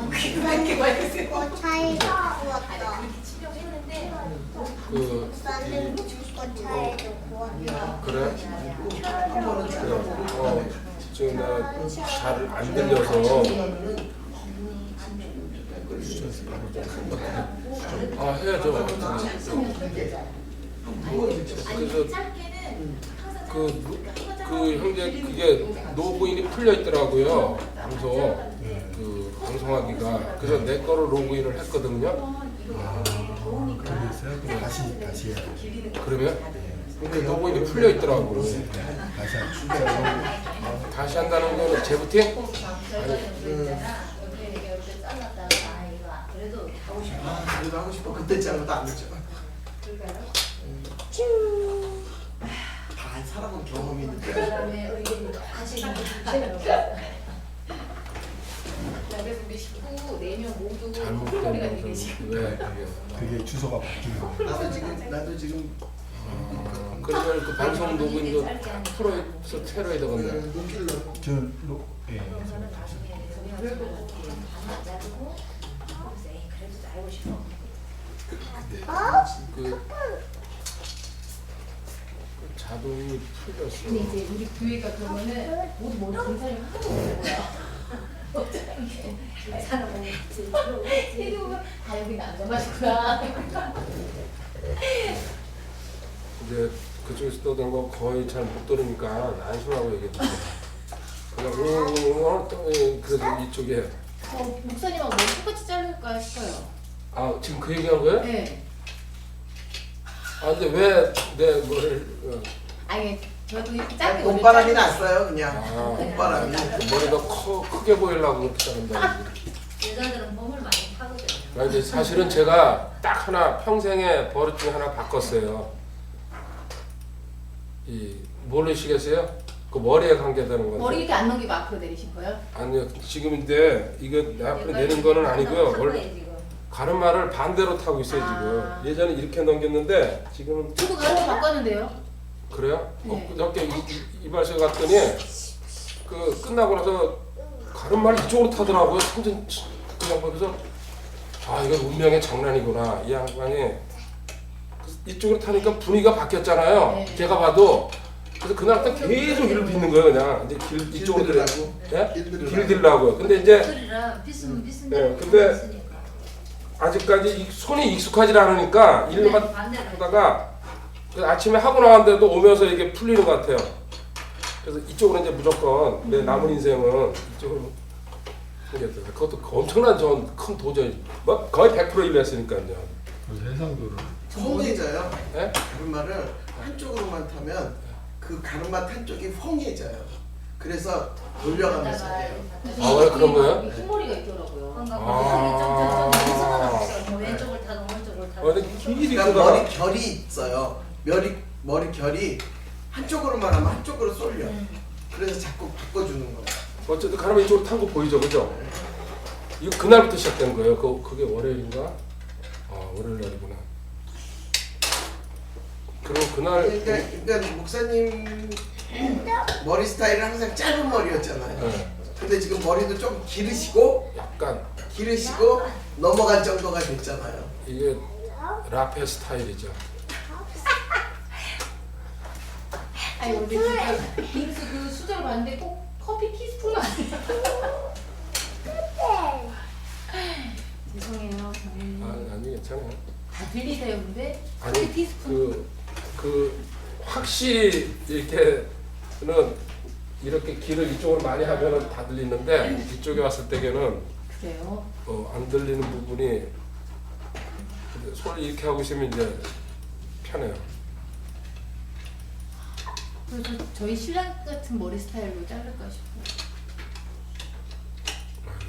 그렇게 말했어요. 차에도 구웠다. 치료했는데 그 나는 차에도 구웠다. 그래? 그래. 지금 나 잘 안 들려서 해야죠. 그래서 그 형제 그게 로그인이 풀려 있더라고요. 방송하기가. 그래서 내 거로 로그인을 했거든요. 그래서요? 다시 해야 돼요. 그러면 그 로그인이 풀려 있더라고. 다시 한다는 거는 재부팅? 그래도 하고 싶어. 그때 잘못 안 됐죠. 다 사람은 경험이 있는데. 그다음에 의견이 하시는 그래서 우리 식구 4명 모두 콜로리가 되게 잘못된 왜 그게? 그게 주소가 바뀌는 거예요. 나도 지금 그러면 그 방송 녹음도 풀어서 채로야 되겠네. 녹길로. 예. 그 자동이 풀렸어. 근데 이제 우리 교회가 그러면은 모두 머리 검사를 하는 거야. 사람은 세류가 다 여기 남자마시구나. 이제 그쪽에서 떠드는 거 거의 잘 못 들으니까 안심하고 얘기했는데 그냥 그래서 이쪽에 목사님하고 머리 똑같이 자를까 싶어요. 지금 그 얘기한 거예요? 네. 근데 왜 내 머리를 아니 저도 이렇게 짧게 봄바람이 났어요 그냥. 아. 봄바람이. 머리가 크게 보이려고 그렇게 자른다. 여자들은 봄을 많이 타거든요. 근데 사실은 제가 딱 하나 평생에 버릇 중에 하나 바꿨어요. 모르시겠어요? 그 머리에 관계되는 건데. 머리 이렇게 안 넘기고 앞으로 내리신 거예요? 아니요, 지금인데 이거 앞으로 내는 거는 아니고요. 원래 가르마를 반대로 타고 있어요 지금. 예전에 이렇게 넘겼는데 지금은 저도 가르마 바꿨는데요. 그래요? 네. 그저께 이발소 갔더니 그 끝나고 나서 가르마를 이쪽으로 타더라고요. 완전 그냥 그래서 이거 운명의 장난이구나 이 양반이. 이쪽으로 타니까 분위기가 바뀌었잖아요. 네. 제가 봐도. 그래서 그날부터 계속 일을 빚는 거예요 그냥. 이제 이쪽으로 들으라고. 예? 길 길 들라고요. 근데 이제 소리랑 비스는 네, 근데 아직까지 손이 익숙하지 않으니까 일만 하다가 아침에 하고 나왔는데도 오면서 이게 풀리는 것 같아요. 그래서 이쪽으로 이제 무조건 내 남은 인생은 이쪽으로 생겼어요. 그것도 엄청난 큰 도전, 뭐 거의 100% 일했으니까요. 그래서 해상도를 펑해져요. 네? 가르마를 한쪽으로만 타면 그 가르마 탄 쪽이 펑해져요. 그래서 돌려가면서 해요. 왜 그런 거예요? 흰머리가 있더라고요. 왼쪽을 타든 오른쪽을 타든. 근데 길이 그러니까 크더라. 머리 결이 있어요. 머리 결이 한쪽으로만 하면 한쪽으로 쏠려. 그래서 자꾸 바꿔주는 거예요. 어쨌든 가르마 이쪽으로 탄 거 보이죠, 그죠? 이거 그날부터 시작된 거예요. 그게 월요일인가? 월요일 날이구나. 그리고 그날 그러니까 목사님 머리 스타일은 항상 짧은 머리였잖아요. 네, 근데 지금 머리도 좀 기르시고 약간 넘어갈 정도가 됐잖아요. 이게 라페 스타일이죠. 아니 근데 진짜 빙수 그 수저를 봤는데 꼭 커피 티스푼 아니에요? 죄송해요. 아니 괜찮아요. 다 들리세요 근데? 아니 커피 티스푼. 그 확실히 이렇게 길을 이쪽으로 많이 하면은 다 들리는데 이쪽에 왔을 때에는 그래요? 안 들리는 부분이 손을 이렇게 하고 있으면 이제 편해요. 그래서 저희 신랑 같은 머리 스타일로 자를까 싶어요.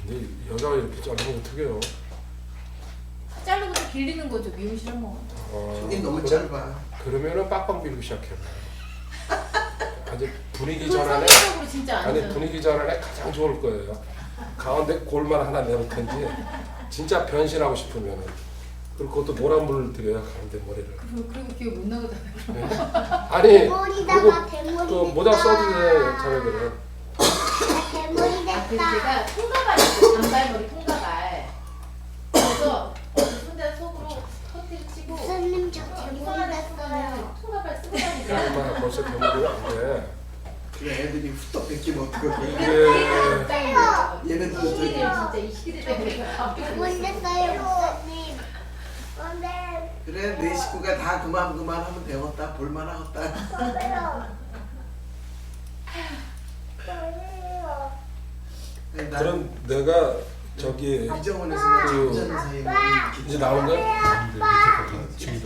근데 여자가 이렇게 자르는 거 특이해요. 자르고 또 길리는 거죠 미용실 한 번. 저기 너무 짧아. 그러면은 빡빡 밀고 시작해요. 아주 분위기 그건 전환에 상대적으로 진짜 아니 아니죠. 분위기 전환에 가장 좋을 거예요. 가운데 골만 하나 내볼 텐지 진짜 변신하고 싶으면은 그리고 그것도 노란불을 들여요 가운데 머리를. 그리고 기억 못 나거든요. 네. 아니 대머리다가 그리고 대머리 그 모자 써도 돼 자네들은. 대머리 그래서 제가 통가발 있어요. 단발머리 통가발. 그래서 손자 속으로 커트를 치고 선생님 저 이상한 애 대본했어요. 통가발 쓰고 다니까. 엄마 벌써 대목이 안 돼. 그래 애들이 후딱 뺏기면 어떡해. 그래. 얘네들 시기들 저기 진짜 이 시기들 때문에 대본했어요 목사님. 근데 그래 내 식구가 다 그만 되었다 볼만하겠다. 그럼 내가 저기 이정원에서 그- 잠자는 사이에 이제 나온 거야? 밑에까지 지금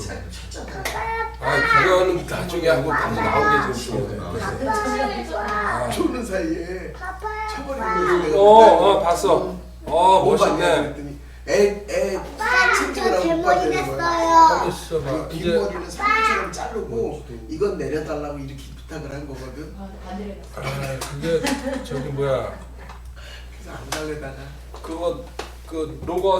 아 그거는 나중에 하고 다시 나온 게 지금 중요해. 아. 조는 사이에 아빠야. 쳐버리는 봤어. 멋있네. 그랬더니 애 저 챙기느라고 못 대본이 받는 거야. 됐어요. 있어봐. 긴 이제 머리는 삼촌처럼 자르고 이건 내려달라고 이렇게 부탁을 한 거거든. 그게 저기 뭐야 그래서 안 달래다가 그거 그 로고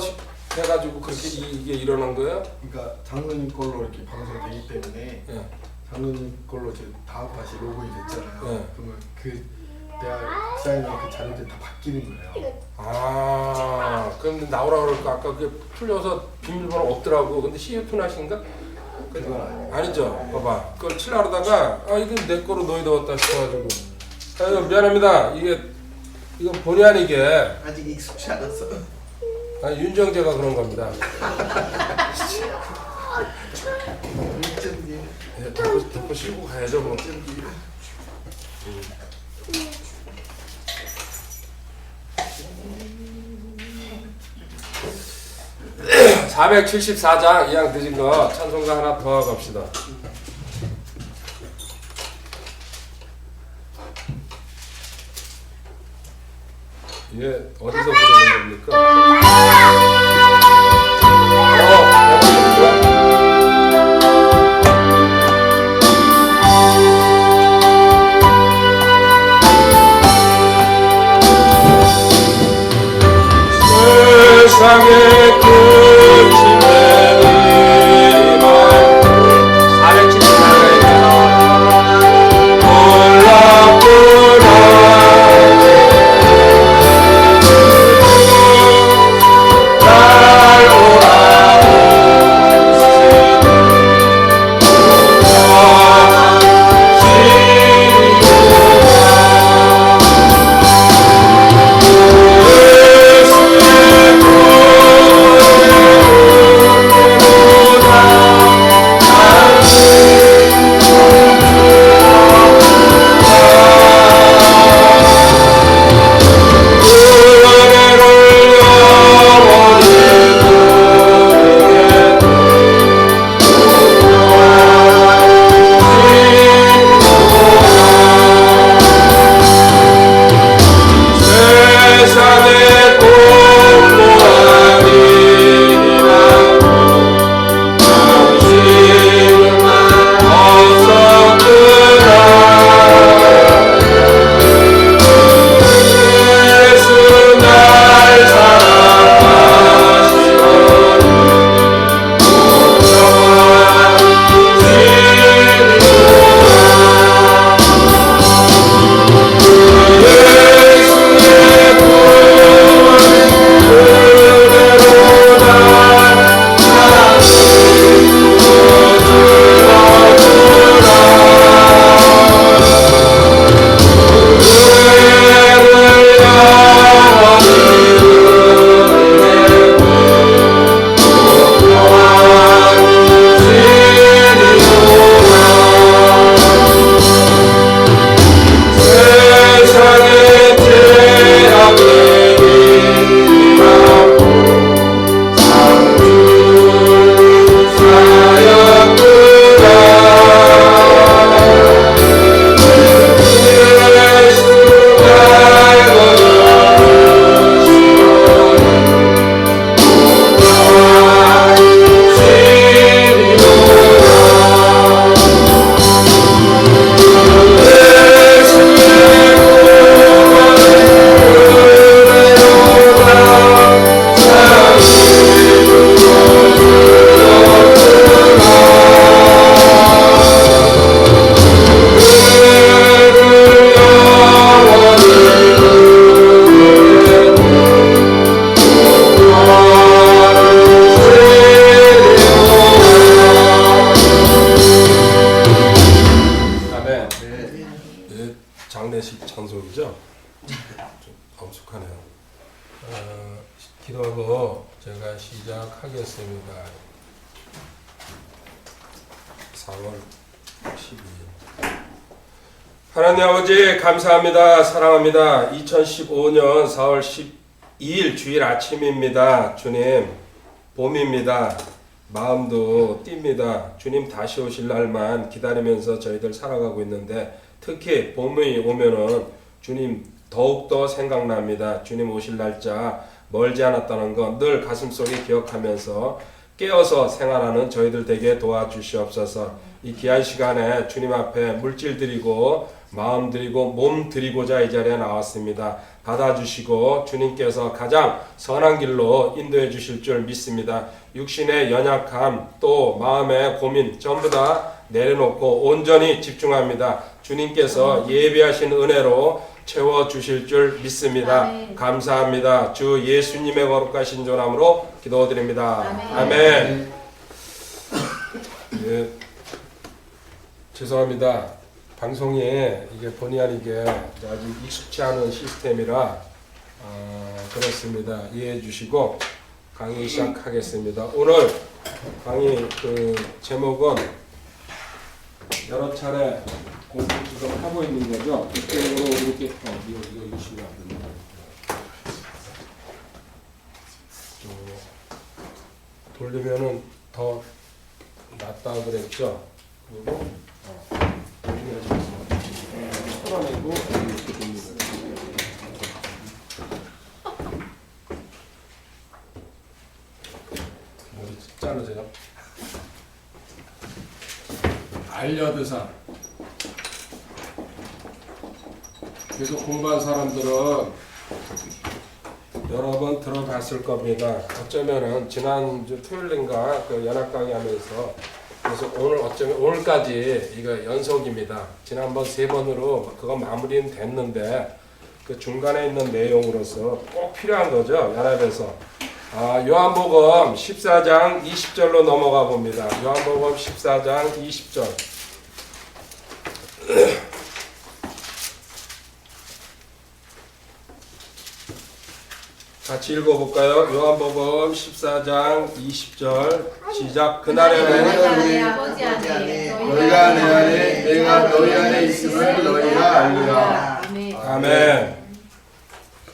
해가지고 그렇게 이게 일어난 거예요? 그러니까 장로님 걸로 이렇게 방송되기 때문에 예. 장로님 걸로 이제 다음 다시 로그인 됐잖아요. 네. 그러면 그 내가 디자인한 그 자료들이 다 바뀌는 거예요. 아 그럼 나오라 그럴까 아까 그게 풀려서 비밀번호 없더라고. 근데 CF2낫인가? 그건 아니에요. 아니죠. 봐봐. 그걸 칠라 그러다가 이건 내 거로 너희 넣었다 싶어가지고. 아유 미안합니다. 이건 본의 아니게 아직 익숙치 않았어. 윤정재가 그런 겁니다. 어쩐지 예, 덮고 씌우고 가야죠 뭐. 어쩐지. 474장 이양 드신 거 찬송가 하나 더 하고 갑시다. 이게 어디서 부르는 겁니까? 세상의 끝이 내리만 474장입니다. 놀랍구나 날 오라오시는 기도 제가 시작하겠습니다. 4월 12일. 하나님 아버지 감사합니다. 사랑합니다. 2015년 4월 12일 주일 아침입니다. 주님 봄입니다. 마음도 뜁니다. 주님 다시 오실 날만 기다리면서 저희들 살아가고 있는데 특히 봄이 오면은 주님 더욱더 생각납니다. 주님 오실 날짜 멀지 않았다는 거 늘 가슴속에 기억하면서 깨어서 생활하는 저희들 되게 도와주시옵소서. 이 귀한 시간에 주님 앞에 물질 드리고 마음 드리고 몸 드리고자 이 자리에 나왔습니다. 받아주시고 주님께서 가장 선한 길로 인도해 주실 줄 믿습니다. 육신의 연약함 또 마음의 고민 전부 다 내려놓고 온전히 집중합니다. 주님께서 예비하신 은혜로 채워주실 줄 믿습니다. 감사합니다. 주 예수님의 거룩하신 조남으로 기도드립니다. 아멘. 예, 죄송합니다. 방송에 이게 본의 아니게 아직 익숙치 않은 시스템이라 그렇습니다. 이해해 주시고 강의 시작하겠습니다. 오늘 강의 제목은 여러 차례 공부 지금 하고 있는 거죠. 이쪽으로 이렇게 이거 이시면 안 됩니다. 돌리면은 더 낫다 그랬죠. 그리고 풀어내고 이렇게 됩니다. 머리 자르세요. 알려드사. 계속 공부한 사람들은 여러 번 들어봤을 겁니다. 어쩌면은 지난주 토요일인가 연합 강의하면서 그래서 오늘 어쩌면 오늘까지 이거 연속입니다. 지난번 3번으로 그거 마무리는 됐는데 그 중간에 있는 내용으로서 꼭 필요한 거죠. 연합에서. 요한복음 14장 20절로 넘어가 봅니다. 요한복음 14장 20절. 같이 읽어볼까요? 요한복음 14장 20절 시작. 그날에는 우리 아버지 안에 너희가 내 안에 내가 너희 안에 있음을 너희가 알리라. 아멘.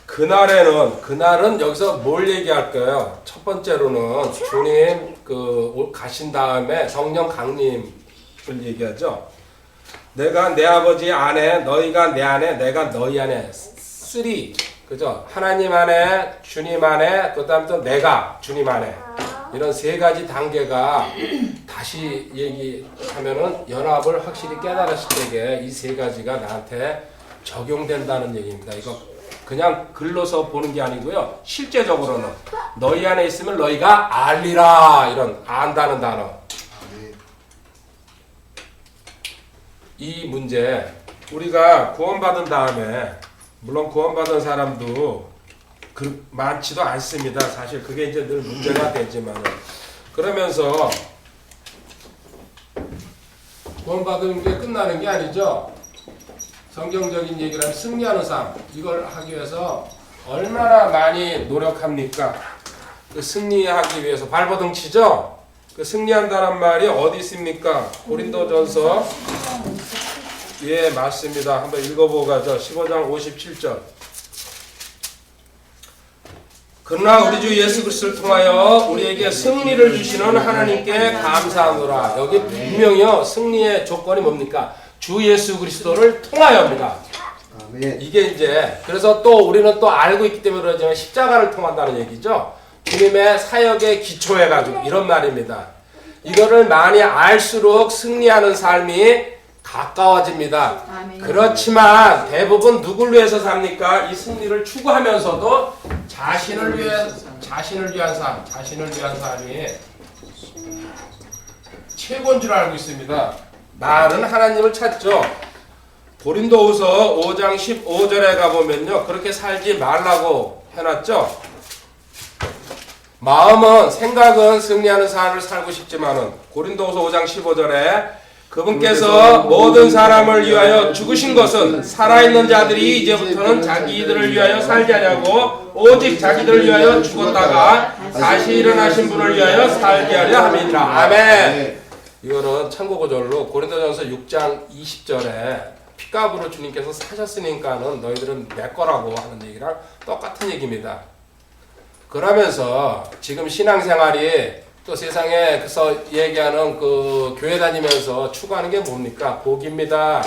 그날은 여기서 뭘 얘기할까요? 첫 번째로는 주님 가신 다음에 성령 강림을 얘기하죠. 내가 내 아버지 안에 너희가 내 안에 내가 너희 안에 3 그죠? 하나님 안에 주님 안에 그다음 또 내가 주님 안에 이런 3가지 단계가 다시 얘기하면은 연합을 확실히 깨달았을 때에 이 3가지가 나한테 적용된다는 얘기입니다. 이거 그냥 글로서 보는 게 아니고요. 실제적으로는 너희 안에 있으면 너희가 알리라 이런 안다는 단어. 이 문제 우리가 구원받은 다음에 물론 구원받은 사람도 많지도 않습니다. 사실 그게 이제 늘 문제가 되지만 그러면서 구원받은 게 끝나는 게 아니죠. 성경적인 얘기를 하면 승리하는 삶 이걸 하기 위해서 얼마나 많이 노력합니까? 그 승리하기 위해서 발버둥 치죠. 그 승리한다는 말이 어디 있습니까? 고린도전서 예 맞습니다. 한번 읽어보고 가죠. 15장 57절. 그러나 우리 주 예수 그리스도를 통하여 우리에게 승리를 주시는 하나님께 감사하노라. 여기 분명히요 승리의 조건이 뭡니까? 주 예수 그리스도를 통하여입니다. 아멘. 이게 이제 그래서 또 우리는 또 알고 있기 때문에 그러지만 십자가를 통한다는 얘기죠. 주님의 사역에 기초해가지고 이런 말입니다. 이거를 많이 알수록 승리하는 삶이 가까워집니다. 아멘. 그렇지만 대부분 누굴 위해서 삽니까? 이 승리를 추구하면서도 자신을 위한 삶이 최고인 줄 알고 있습니다. 나는 하나님을 찾죠. 고린도후서 5장 15절에 가보면요. 그렇게 살지 말라고 해놨죠. 생각은 승리하는 삶을 살고 싶지만은 고린도후서 5장 15절에 그분께서 모든 사람을 위하여 죽으신 것은 살아있는 자들이 이제부터는 자기들을 위하여 살지 아니하고 오직 자기들을 위하여 죽었다가 다시 일어나신 분을 위하여 살게 하려 함이니라. 아멘. 이거는 참고구절로 고린도전서 6장 20절에 피값으로 주님께서 사셨으니까는 너희들은 내 거라고 하는 얘기랑 똑같은 얘기입니다. 그러면서 지금 신앙생활이 또 세상에서 얘기하는 그 교회 다니면서 추구하는 게 뭡니까? 복입니다.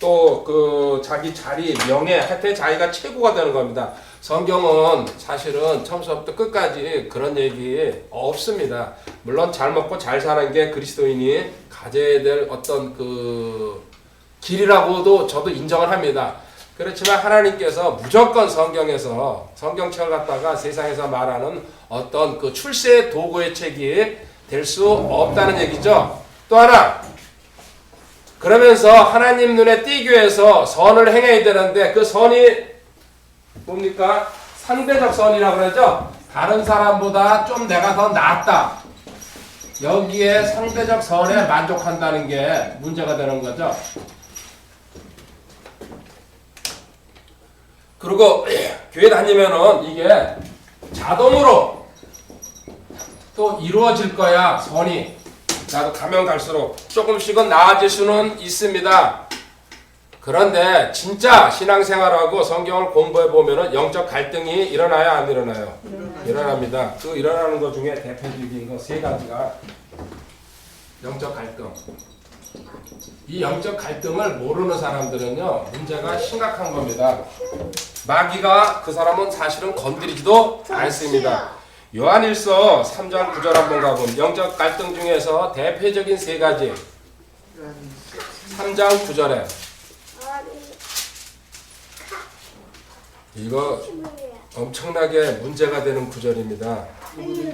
또 그 자기 자리, 명예, 하여튼 자기가 최고가 되는 겁니다. 성경은 사실은 처음부터 끝까지 그런 얘기 없습니다. 물론 잘 먹고 잘 사는 게 그리스도인이 가져야 될 어떤 그 길이라고도 저도 인정을 합니다. 그렇지만 하나님께서 무조건 성경에서 성경책을 갖다가 세상에서 말하는 어떤 그 출세 도구의 책이 될 수 없다는 얘기죠. 또 하나, 그러면서 하나님 눈에 띄기 위해서 선을 행해야 되는데 그 선이 뭡니까? 상대적 선이라고 그러죠. 다른 사람보다 좀 내가 더 낫다. 여기에 상대적 선에 만족한다는 게 문제가 되는 거죠. 그리고 교회 다니면은 이게 자동으로 또 이루어질 거야. 선이 나도 가면 갈수록 조금씩은 나아질 수는 있습니다. 그런데 진짜 신앙생활하고 성경을 공부해 보면은 영적 갈등이 일어나야 안 일어나요? 일어납니다. 그 일어나는 것 중에 대표적인 거 세 가지가 영적 갈등. 이 영적 갈등을 모르는 사람들은요, 문제가 심각한 겁니다. 마귀가 그 사람은 사실은 건드리지도 않습니다. 요한일서 3장 9절 한번 가보면 영적 갈등 중에서 대표적인 세 가지. 3장 9절에 이거 엄청나게 문제가 되는 구절입니다.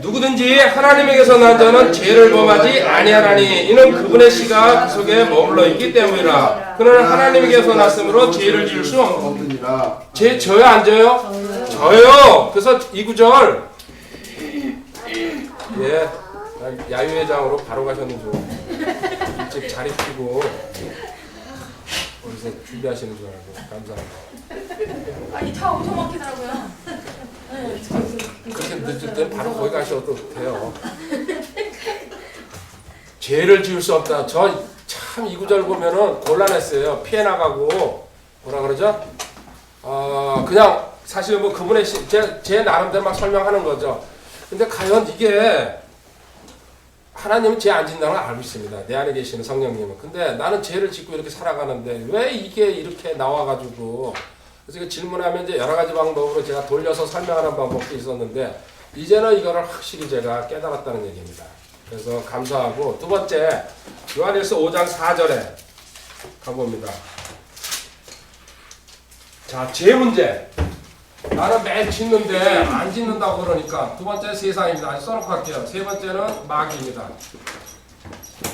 누구든지 하나님에게서 난 자는 죄를 범하지 아니하나니 이는 그분의 씨가 그 속에 머물러 있기 때문이라. 그는 하나님에게서 났으므로 죄를 지을 수 없느니라. 죄 져요 안 져요? 져요. 그래서 이 구절 예, 야유회장으로 바로 가셨는 줄 일찍 자리 피고 거기서 준비하시는 줄 알고 감사합니다. 아니 차 엄청 막히더라고요. 그렇게 늦을 때 바로 거기 가셔도 돼요. 죄를 지을 수 없다. 저 참 이 구절 보면은 곤란했어요. 피해 나가고 뭐라 그러죠? 그냥 사실 뭐 그분의 제 나름대로 막 설명하는 거죠. 근데 과연 이게 하나님은 죄 안 짓는다는 걸 알고 있습니다. 내 안에 계시는 성령님은. 근데 나는 죄를 짓고 이렇게 살아가는데 왜 이게 이렇게 나와가지고 그래서 질문하면 이제 여러 가지 방법으로 제가 돌려서 설명하는 방법도 있었는데 이제는 이거를 확실히 제가 깨달았다는 얘기입니다. 그래서 감사하고 두 번째 요한일서 5장 4절에 가봅니다. 자, 죄 문제. 나는 매일 짓는데 안 짓는다고 그러니까 두 번째 세상입니다. 아직 써놓고 할게요. 세 번째는 마귀입니다.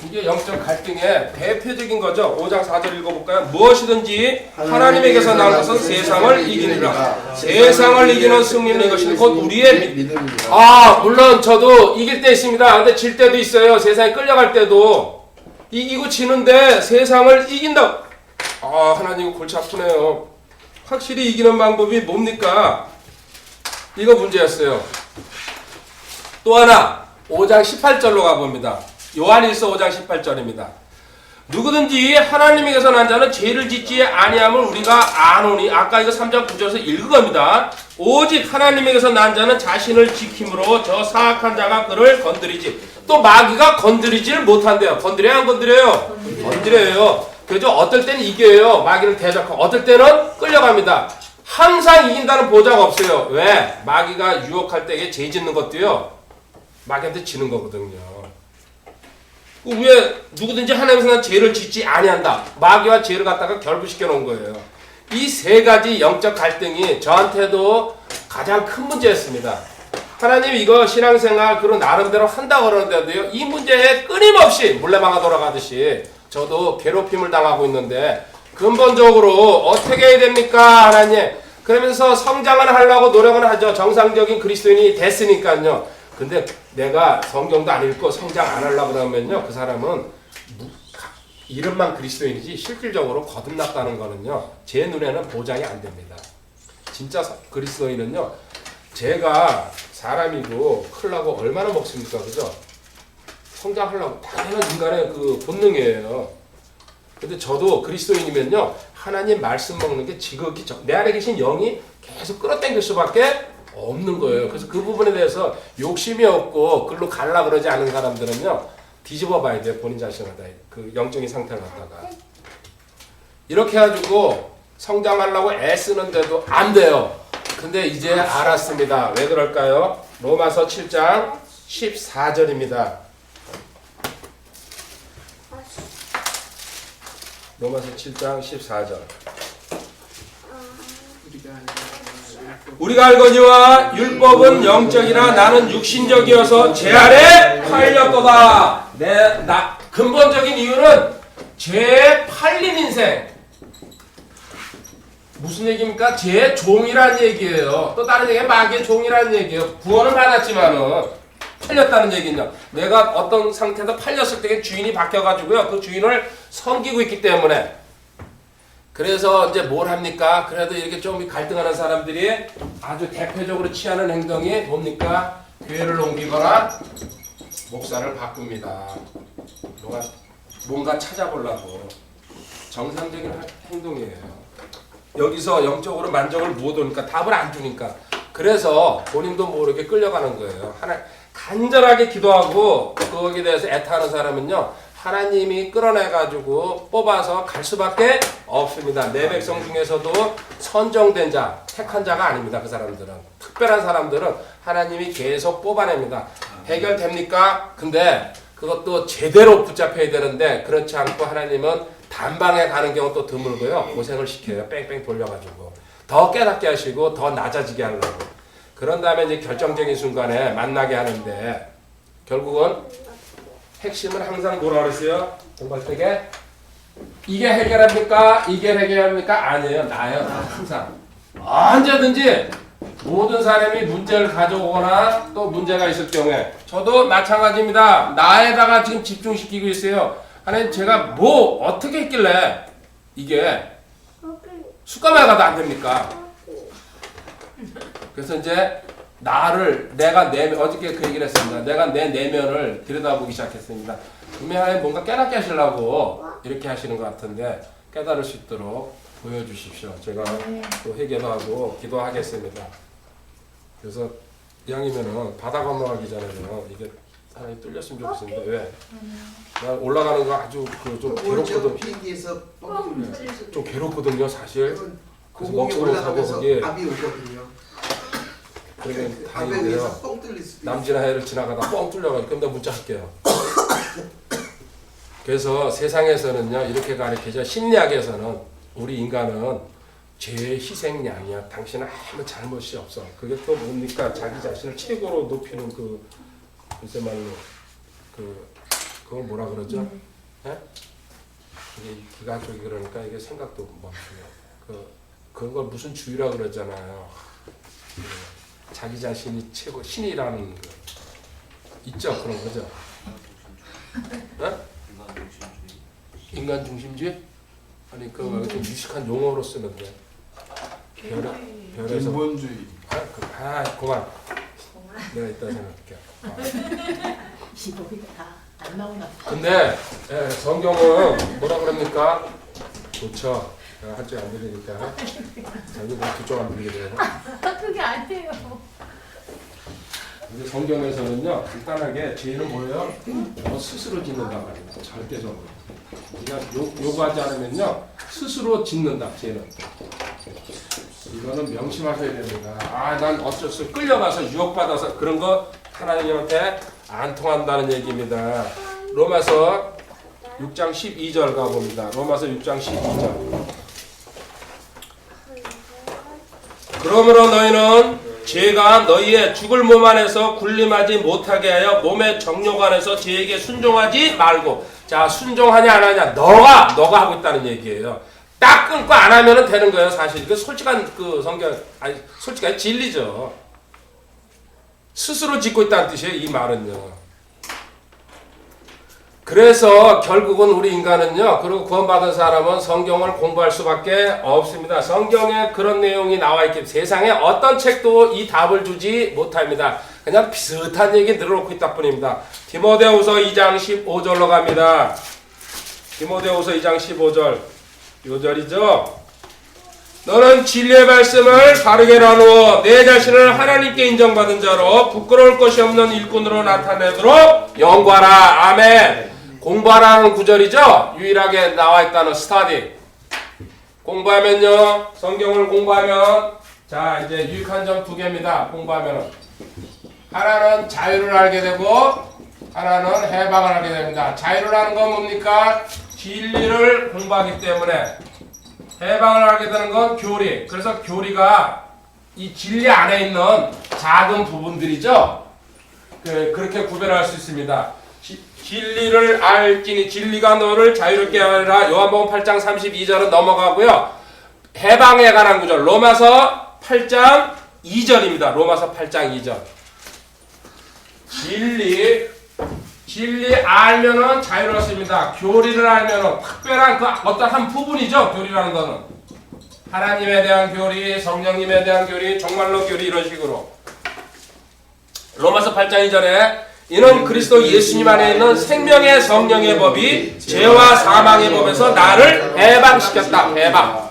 이게 영적 갈등의 대표적인 거죠. 5장 4절 읽어볼까요? 무엇이든지 하나님에게서 난 것은 세상을 이기느라. 세상을 이기는 승리는 이것이 곧 우리의 믿음입니다. 물론 저도 이길 때 있습니다. 근데 질 때도 있어요. 세상에 끌려갈 때도. 이기고 지는데 세상을 이긴다. 하나님 골치 아프네요. 확실히 이기는 방법이 뭡니까? 이거 문제였어요. 또 하나 5장 18절로 가봅니다. 요한일서 5장 18절입니다. 누구든지 하나님에게서 난 자는 죄를 짓지 아니함을 우리가 아노니. 아까 이거 3장 9절에서 읽은 겁니다. 오직 하나님에게서 난 자는 자신을 지킴으로 저 사악한 자가 그를 건드리지. 또 마귀가 건드리지를 못한대요. 건드려야 안 건드려요? 건드려요. 그죠? 어떨 때는 이겨요. 마귀를 대적하고 어떨 때는 끌려갑니다. 항상 이긴다는 보장 없어요. 왜? 마귀가 유혹할 때에 죄 짓는 것도요, 마귀한테 지는 거거든요. 왜 누구든지 하나님께서 난 죄를 짓지 아니한다. 마귀와 죄를 갖다가 결부시켜 놓은 거예요. 이 세 가지 영적 갈등이 저한테도 가장 큰 문제였습니다. 하나님 이거 신앙생활 그런 나름대로 한다고 그러는데도요, 이 문제에 끊임없이 물레방아 돌아가듯이 저도 괴롭힘을 당하고 있는데 근본적으로 어떻게 해야 됩니까 하나님? 그러면서 성장을 하려고 노력은 하죠. 정상적인 그리스도인이 됐으니까요. 근데 내가 성경도 안 읽고 성장 안 하려고 그러면요, 그 사람은 이름만 그리스도인이지 실질적으로 거듭났다는 거는요 제 눈에는 보장이 안 됩니다. 진짜 그리스도인은요 제가 사람이고 크려고 얼마나 먹습니까, 그죠? 성장하려고 당연한 인간의 그 본능이에요. 근데 저도 그리스도인이면요 하나님 말씀 먹는 게 지극히 내 안에 계신 영이 계속 끌어당길 수밖에 없는 거예요. 그래서 그 부분에 대해서 욕심이 없고 글로 갈라 그러지 않은 사람들은요 뒤집어 봐야 돼요. 본인 자신을 다 그 영적인 상태를 갖다가 이렇게 해가지고 성장하려고 애쓰는데도 안 돼요. 근데 이제 알았습니다. 왜 그럴까요? 로마서 7장 14절입니다. 로마서 7장 14절. 우리가 알거니와 율법은 영적이라 나는 육신적이어서 죄 아래 팔렸도다. 근본적인 이유는 죄에 팔린 인생. 무슨 얘기입니까? 죄의 종이라는 얘기예요. 또 다른 얘기는 마귀의 종이라는 얘기예요. 구원을 받았지만은 팔렸다는 얘기냐. 내가 어떤 상태에서 팔렸을 때 주인이 바뀌어가지고요. 그 주인을 섬기고 있기 때문에. 그래서 이제 뭘 합니까? 그래도 이렇게 좀 갈등하는 사람들이 아주 대표적으로 취하는 행동이 뭡니까? 교회를 옮기거나 목사를 바꿉니다. 뭔가 찾아보려고. 정상적인 행동이에요. 여기서 영적으로 만족을 못 오니까 답을 안 주니까. 그래서 본인도 모르게 끌려가는 거예요. 간절하게 기도하고 거기에 대해서 애타는 사람은요. 하나님이 끌어내가지고 뽑아서 갈 수밖에 없습니다. 내 백성 중에서도 선정된 자, 택한 자가 아닙니다. 그 사람들은. 특별한 사람들은 하나님이 계속 뽑아냅니다. 해결됩니까? 근데 그것도 제대로 붙잡혀야 되는데 그렇지 않고 하나님은 단방에 가는 경우 또 드물고요. 고생을 시켜요. 뺑뺑 돌려가지고. 더 깨닫게 하시고 더 낮아지게 하려고. 그런 다음에 이제 결정적인 순간에 만나게 하는데 결국은 핵심은 항상 뭐라 그랬어요? 공부할 때게 이게 해결합니까? 이게 해결합니까? 아니에요. 나요. 항상. 언제든지 모든 사람이 문제를 가져오거나 또 문제가 있을 경우에 저도 마찬가지입니다. 나에다가 지금 집중시키고 있어요. 하나님 제가 뭐 어떻게 했길래 이게 숟가락에 가도 안 됩니까? 그래서 이제 내가 어저께 그 얘기를 했습니다. 내가 내 내면을 들여다보기 시작했습니다. 분명히 뭔가 깨닫게 하시려고 이렇게 하시는 것 같은데 깨달을 수 있도록 보여주십시오. 제가 또 회개도 하고 기도하겠습니다. 그래서 이왕이면은 바다 건너가기 전에는 이게 하나님 뚫렸으면 좋겠습니다. 왜? 나 올라가는 거 아주 좀 괴롭거든. 비행기에서 좀 괴롭거든요, 사실. 그래서 고공에 먹고 올라가면서 거기에 압이 오거든요. 그러면 압에 다행인데요. 의해서 뻥 뚫릴 수도 있어요. 남진아해를 지나가다 뻥 뚫려가지고 그럼 내가 문자 할게요. 그래서 세상에서는요 이렇게 가르치죠. 심리학에서는 우리 인간은 죄의 희생양이야. 당신은 아무 잘못이 없어. 그게 또 뭡니까? 자기 자신을 최고로 높이는 글쎄 말로 그걸 뭐라 그러죠? 예? 이게 기가 쪽이 그러니까 이게 생각도 멈추고 그런 걸 무슨 주의라 그러잖아요. 자기 자신이 최고 신이라는 거 있죠. 그런 거죠. 어? 인간 중심주의? 아니 좀 유식한 용어로 쓰는데 별에서 근본주의. 그만. 내가 이따 생각할게. 안 나오나? 근데 성경은 뭐라 그럽니까? 좋죠. 한쪽 안 들리니까. 자기 두쪽 안 들리게 돼요. 그게 아니에요. 근데 성경에서는요 간단하게 죄는 뭐예요? 스스로 짓는다 말입니다. 절대적으로. 그러니까 요구하지 않으면요 스스로 짓는다. 죄는. 이거는 명심하셔야 됩니다. 난 어쩔 수 끌려가서 유혹받아서 그런 거 하나님한테 안 통한다는 얘기입니다. 로마서 6장 12절 가봅니다. 로마서 6장 12절. 그러므로 너희는 죄가 너희의 죽을 몸 안에서 군림하지 못하게 하여 몸의 정욕 안에서 죄에게 순종하지 말고. 자, 순종하냐 안 하냐 너가 하고 있다는 얘기예요. 딱 끊고 안 하면 되는 거예요. 사실 그 솔직한 성경 솔직한 진리죠. 스스로 짓고 있다는 뜻이에요. 이 말은요. 그래서 결국은 우리 인간은요, 그리고 구원받은 사람은 성경을 공부할 수밖에 없습니다. 성경에 그런 내용이 나와 있기 때문에 세상에 어떤 책도 이 답을 주지 못합니다. 그냥 비슷한 얘기 늘어놓고 있다 뿐입니다. 디모데후서 2장 15절로 갑니다. 디모데후서 2장 15절 요절이죠. 너는 진리의 말씀을 바르게 나누어 내 자신을 하나님께 인정받은 자로 부끄러울 것이 없는 일꾼으로 나타내도록 연구하라. 아멘. 공부하라는 구절이죠. 유일하게 나와 있다는 스타디. 공부하면요, 성경을 공부하면 자 이제 유익한 점 두 개입니다. 공부하면은 하나는 자유를 알게 되고 하나는 해방을 하게 됩니다. 자유를 하는 건 뭡니까? 진리를 공부하기 때문에. 해방을 하게 되는 건 교리. 그래서 교리가 이 진리 안에 있는 작은 부분들이죠. 그렇게 구별할 수 있습니다. 진리를 알지니 진리가 너를 자유롭게 하리라. 요한복음 8장 32절은 넘어가고요. 해방에 관한 구절 로마서 8장 2절입니다. 로마서 8장 2절. 진리 알면은 자유롭습니다. 교리를 알면은 특별한 그 어떤 한 부분이죠. 교리라는 거는 하나님에 대한 교리, 성령님에 대한 교리, 정말로 교리 이런 식으로. 로마서 8장 2절에 이는 그리스도 예수님 안에 있는 생명의 성령의 법이 죄와 사망의 법에서 나를 해방시켰다. 해방.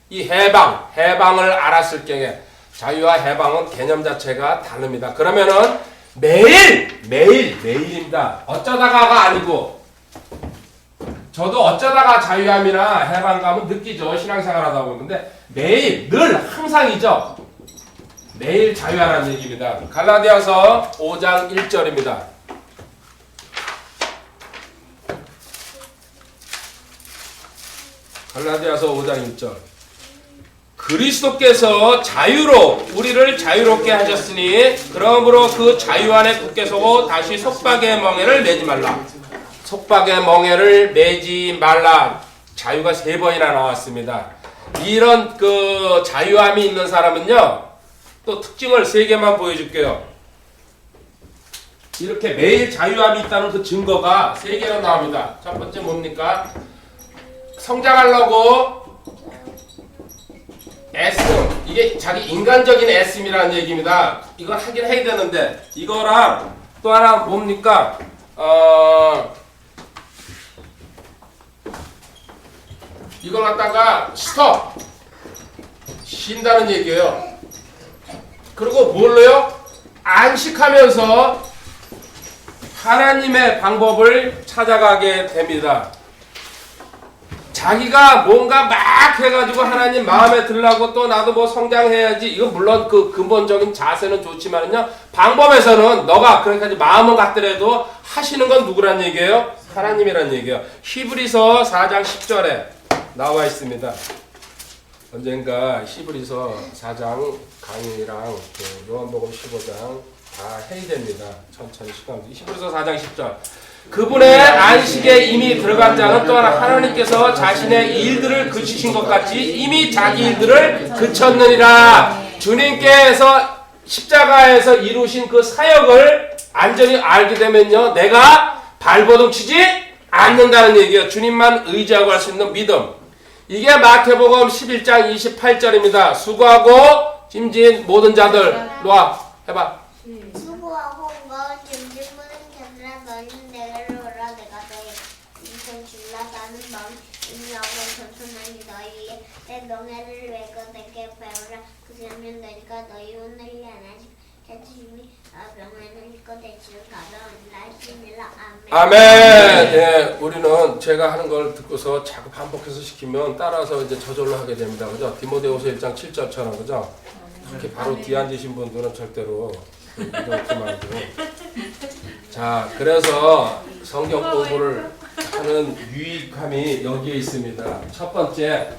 이 해방을 알았을 경에 자유와 해방은 개념 자체가 다릅니다. 그러면은 매일입니다. 어쩌다가가 아니고 저도 어쩌다가 자유함이나 해방감은 느끼죠. 신앙생활 하다 보면. 근데 매일 늘 항상이죠. 매일 자유하라는 얘기입니다. 갈라디아서 5장 1절입니다. 갈라디아서 5장 1절. 그리스도께서 자유로 우리를 자유롭게 하셨으니 그러므로 그 자유 안에 굳게 서고 다시 속박의 멍에를 매지 말라. 속박의 멍에를 매지 말라. 자유가 3번이나 나왔습니다. 이런 그 자유함이 있는 사람은요, 또 특징을 3개만 보여줄게요. 이렇게 매일 자유함이 있다는 그 증거가 3개로 나옵니다. 첫 번째 뭡니까? 성장하려고 애씀, 이게 자기 인간적인 애씀이라는 얘기입니다. 이걸 하긴 해야 되는데 이거랑 또 하나 뭡니까? 이걸 갖다가 스톱! 쉰다는 얘기예요. 그리고 뭘로요? 안식하면서 하나님의 방법을 찾아가게 됩니다. 자기가 뭔가 막 해가지고 하나님 마음에 들라고 또 나도 뭐 성장해야지. 이건 물론 그 근본적인 자세는 좋지만은요, 방법에서는 너가 그러니까 마음은 같더라도 하시는 건 누구란 얘기예요? 하나님이란 얘기예요. 히브리서 4장 10절에 나와 있습니다. 언젠가 히브리서 4장 강의랑 그 요한복음 15장 다 해야 됩니다. 천천히 시간. 히브리서 4장 10절. 그분의 안식에 이미 들어간 자는 또한 하나님께서 자신의 일들을 그치신 것 같이 이미 자기 일들을 그쳤느니라. 주님께서 십자가에서 이루신 그 사역을 안전히 알게 되면요, 내가 발버둥 치지 않는다는 얘기예요. 주님만 의지하고 할 수 있는 믿음. 이게 마태복음 11장 28절입니다. 수고하고 짐진 모든 자들, 놓아 해봐. 수고하고 온가운 짐진 모든 자들아 너희는 내게로 오라. 내가 너희 인생 줄라. 나는 마음 인하고 겸손하니 너희의 내 명예를 외고 내게 배우라. 그러면 너희가 너희 오늘 하나씩 자취심이 명예를 읽고 대치를 가져온다 하시니라. 아멘. 아멘. 예, 우리는 제가 하는 걸 듣고서 자꾸 반복해서 시키면 따라서 이제 저절로 하게 됩니다. 그죠? 디모데후서 1장 7절처럼, 그죠? 이렇게 바로 뒤에 앉으신 분들은 절대로 이렇게 말고. 자, 그래서 성경 공부를 하는 유익함이 여기에 있습니다. 첫 번째,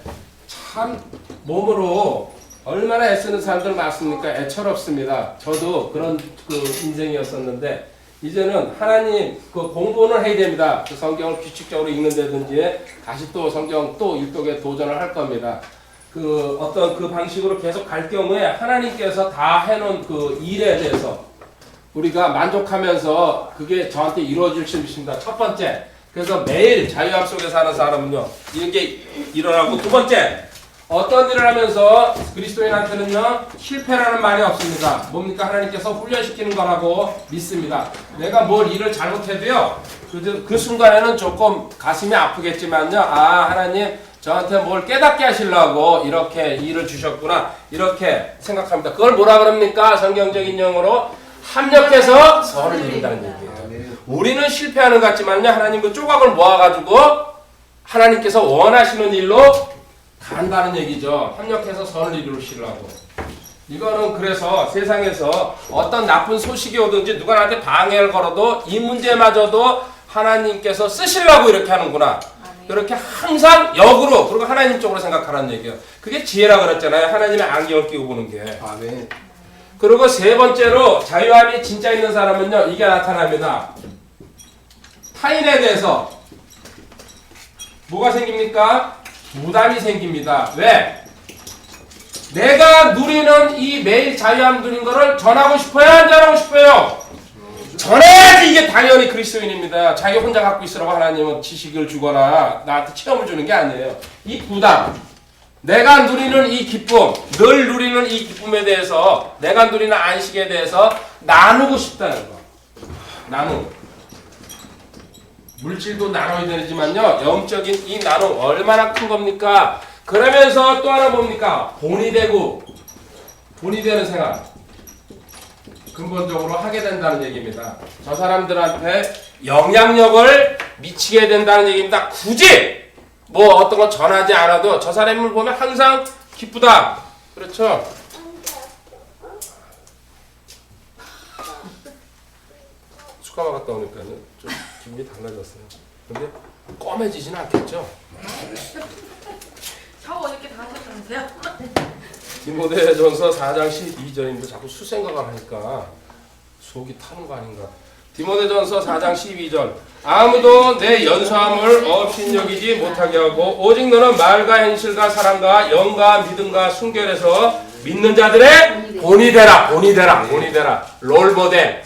참 몸으로 얼마나 애쓰는 사람들 많습니까? 애처롭습니다. 저도 그런 그 인생이었었는데 이제는 하나님 그 공부는 해야 됩니다. 그 성경을 규칙적으로 읽는다든지 다시 또 성경 또 읽독에 도전을 할 겁니다. 그 어떤 그 방식으로 계속 갈 경우에 하나님께서 다 해놓은 그 일에 대해서 우리가 만족하면서 그게 저한테 이루어질 수 있습니다. 첫 번째. 그래서 매일 자유함 속에 사는 사람은요, 이게 일어나고, 두 번째, 어떤 일을 하면서 그리스도인한테는요, 실패라는 말이 없습니다. 뭡니까? 하나님께서 훈련시키는 거라고 믿습니다. 내가 뭘 일을 잘못해도요, 그 순간에는 조금 가슴이 아프겠지만요, 아, 하나님, 저한테 뭘 깨닫게 하시려고 이렇게 일을 주셨구나, 이렇게 생각합니다. 그걸 뭐라 그럽니까? 성경적인 용어로 합력해서 선을 이룬다는 얘기예요. 우리는 실패하는 것 같지만요, 하나님 그 조각을 모아가지고 하나님께서 원하시는 일로 간다는 얘기죠. 협력해서 선을 이루시려고. 이거는 그래서 세상에서 어떤 나쁜 소식이 오든지 누가 나한테 방해를 걸어도 이 문제마저도 하나님께서 쓰시려고 이렇게 하는구나. 그렇게 항상 역으로, 그리고 하나님 쪽으로 생각하라는 얘기예요. 그게 지혜라 그랬잖아요. 하나님의 안경을 끼고 보는 게. 아멘. 그리고 세 번째로 자유함이 진짜 있는 사람은요, 이게 나타납니다. 타인에 대해서 뭐가 생깁니까? 부담이 생깁니다. 왜? 내가 누리는 이 매일 자유함 누린 거를 전하고 싶어요? 안 전하고 싶어요? 전해야지. 이게 당연히 그리스도인입니다. 자기 혼자 갖고 있으라고 하나님은 지식을 주거나 나한테 체험을 주는 게 아니에요. 이 부담, 내가 누리는 이 기쁨, 늘 누리는 이 기쁨에 대해서, 내가 누리는 안식에 대해서 나누고 싶다는 거. 나누고. 물질도 나눠야 되지만요, 영적인 이 나눔 얼마나 큰 겁니까? 그러면서 또 하나 뭡니까? 본이 되는 생활 근본적으로 하게 된다는 얘기입니다. 저 사람들한테 영향력을 미치게 된다는 얘기입니다. 굳이 뭐 어떤 거 전하지 않아도 저 사람을 보면 항상 기쁘다. 그렇죠? 축가 갔다 오니까요, 좀 기분이 달라졌어요. 근데 검해지지는 않겠죠? 샤워 이렇게 다 하셨다면서요? 디모데전서 4장 12절인데 자꾸 수생각을 하니까 속이 타는 거 아닌가. 디모데전서 4장 12절. 아무도 내 연소함을 업신여기지 못하게 하고 오직 너는 말과 행실과 사랑과 영과 믿음과 순결에서 믿는 자들의 본이 되라. 롤모델.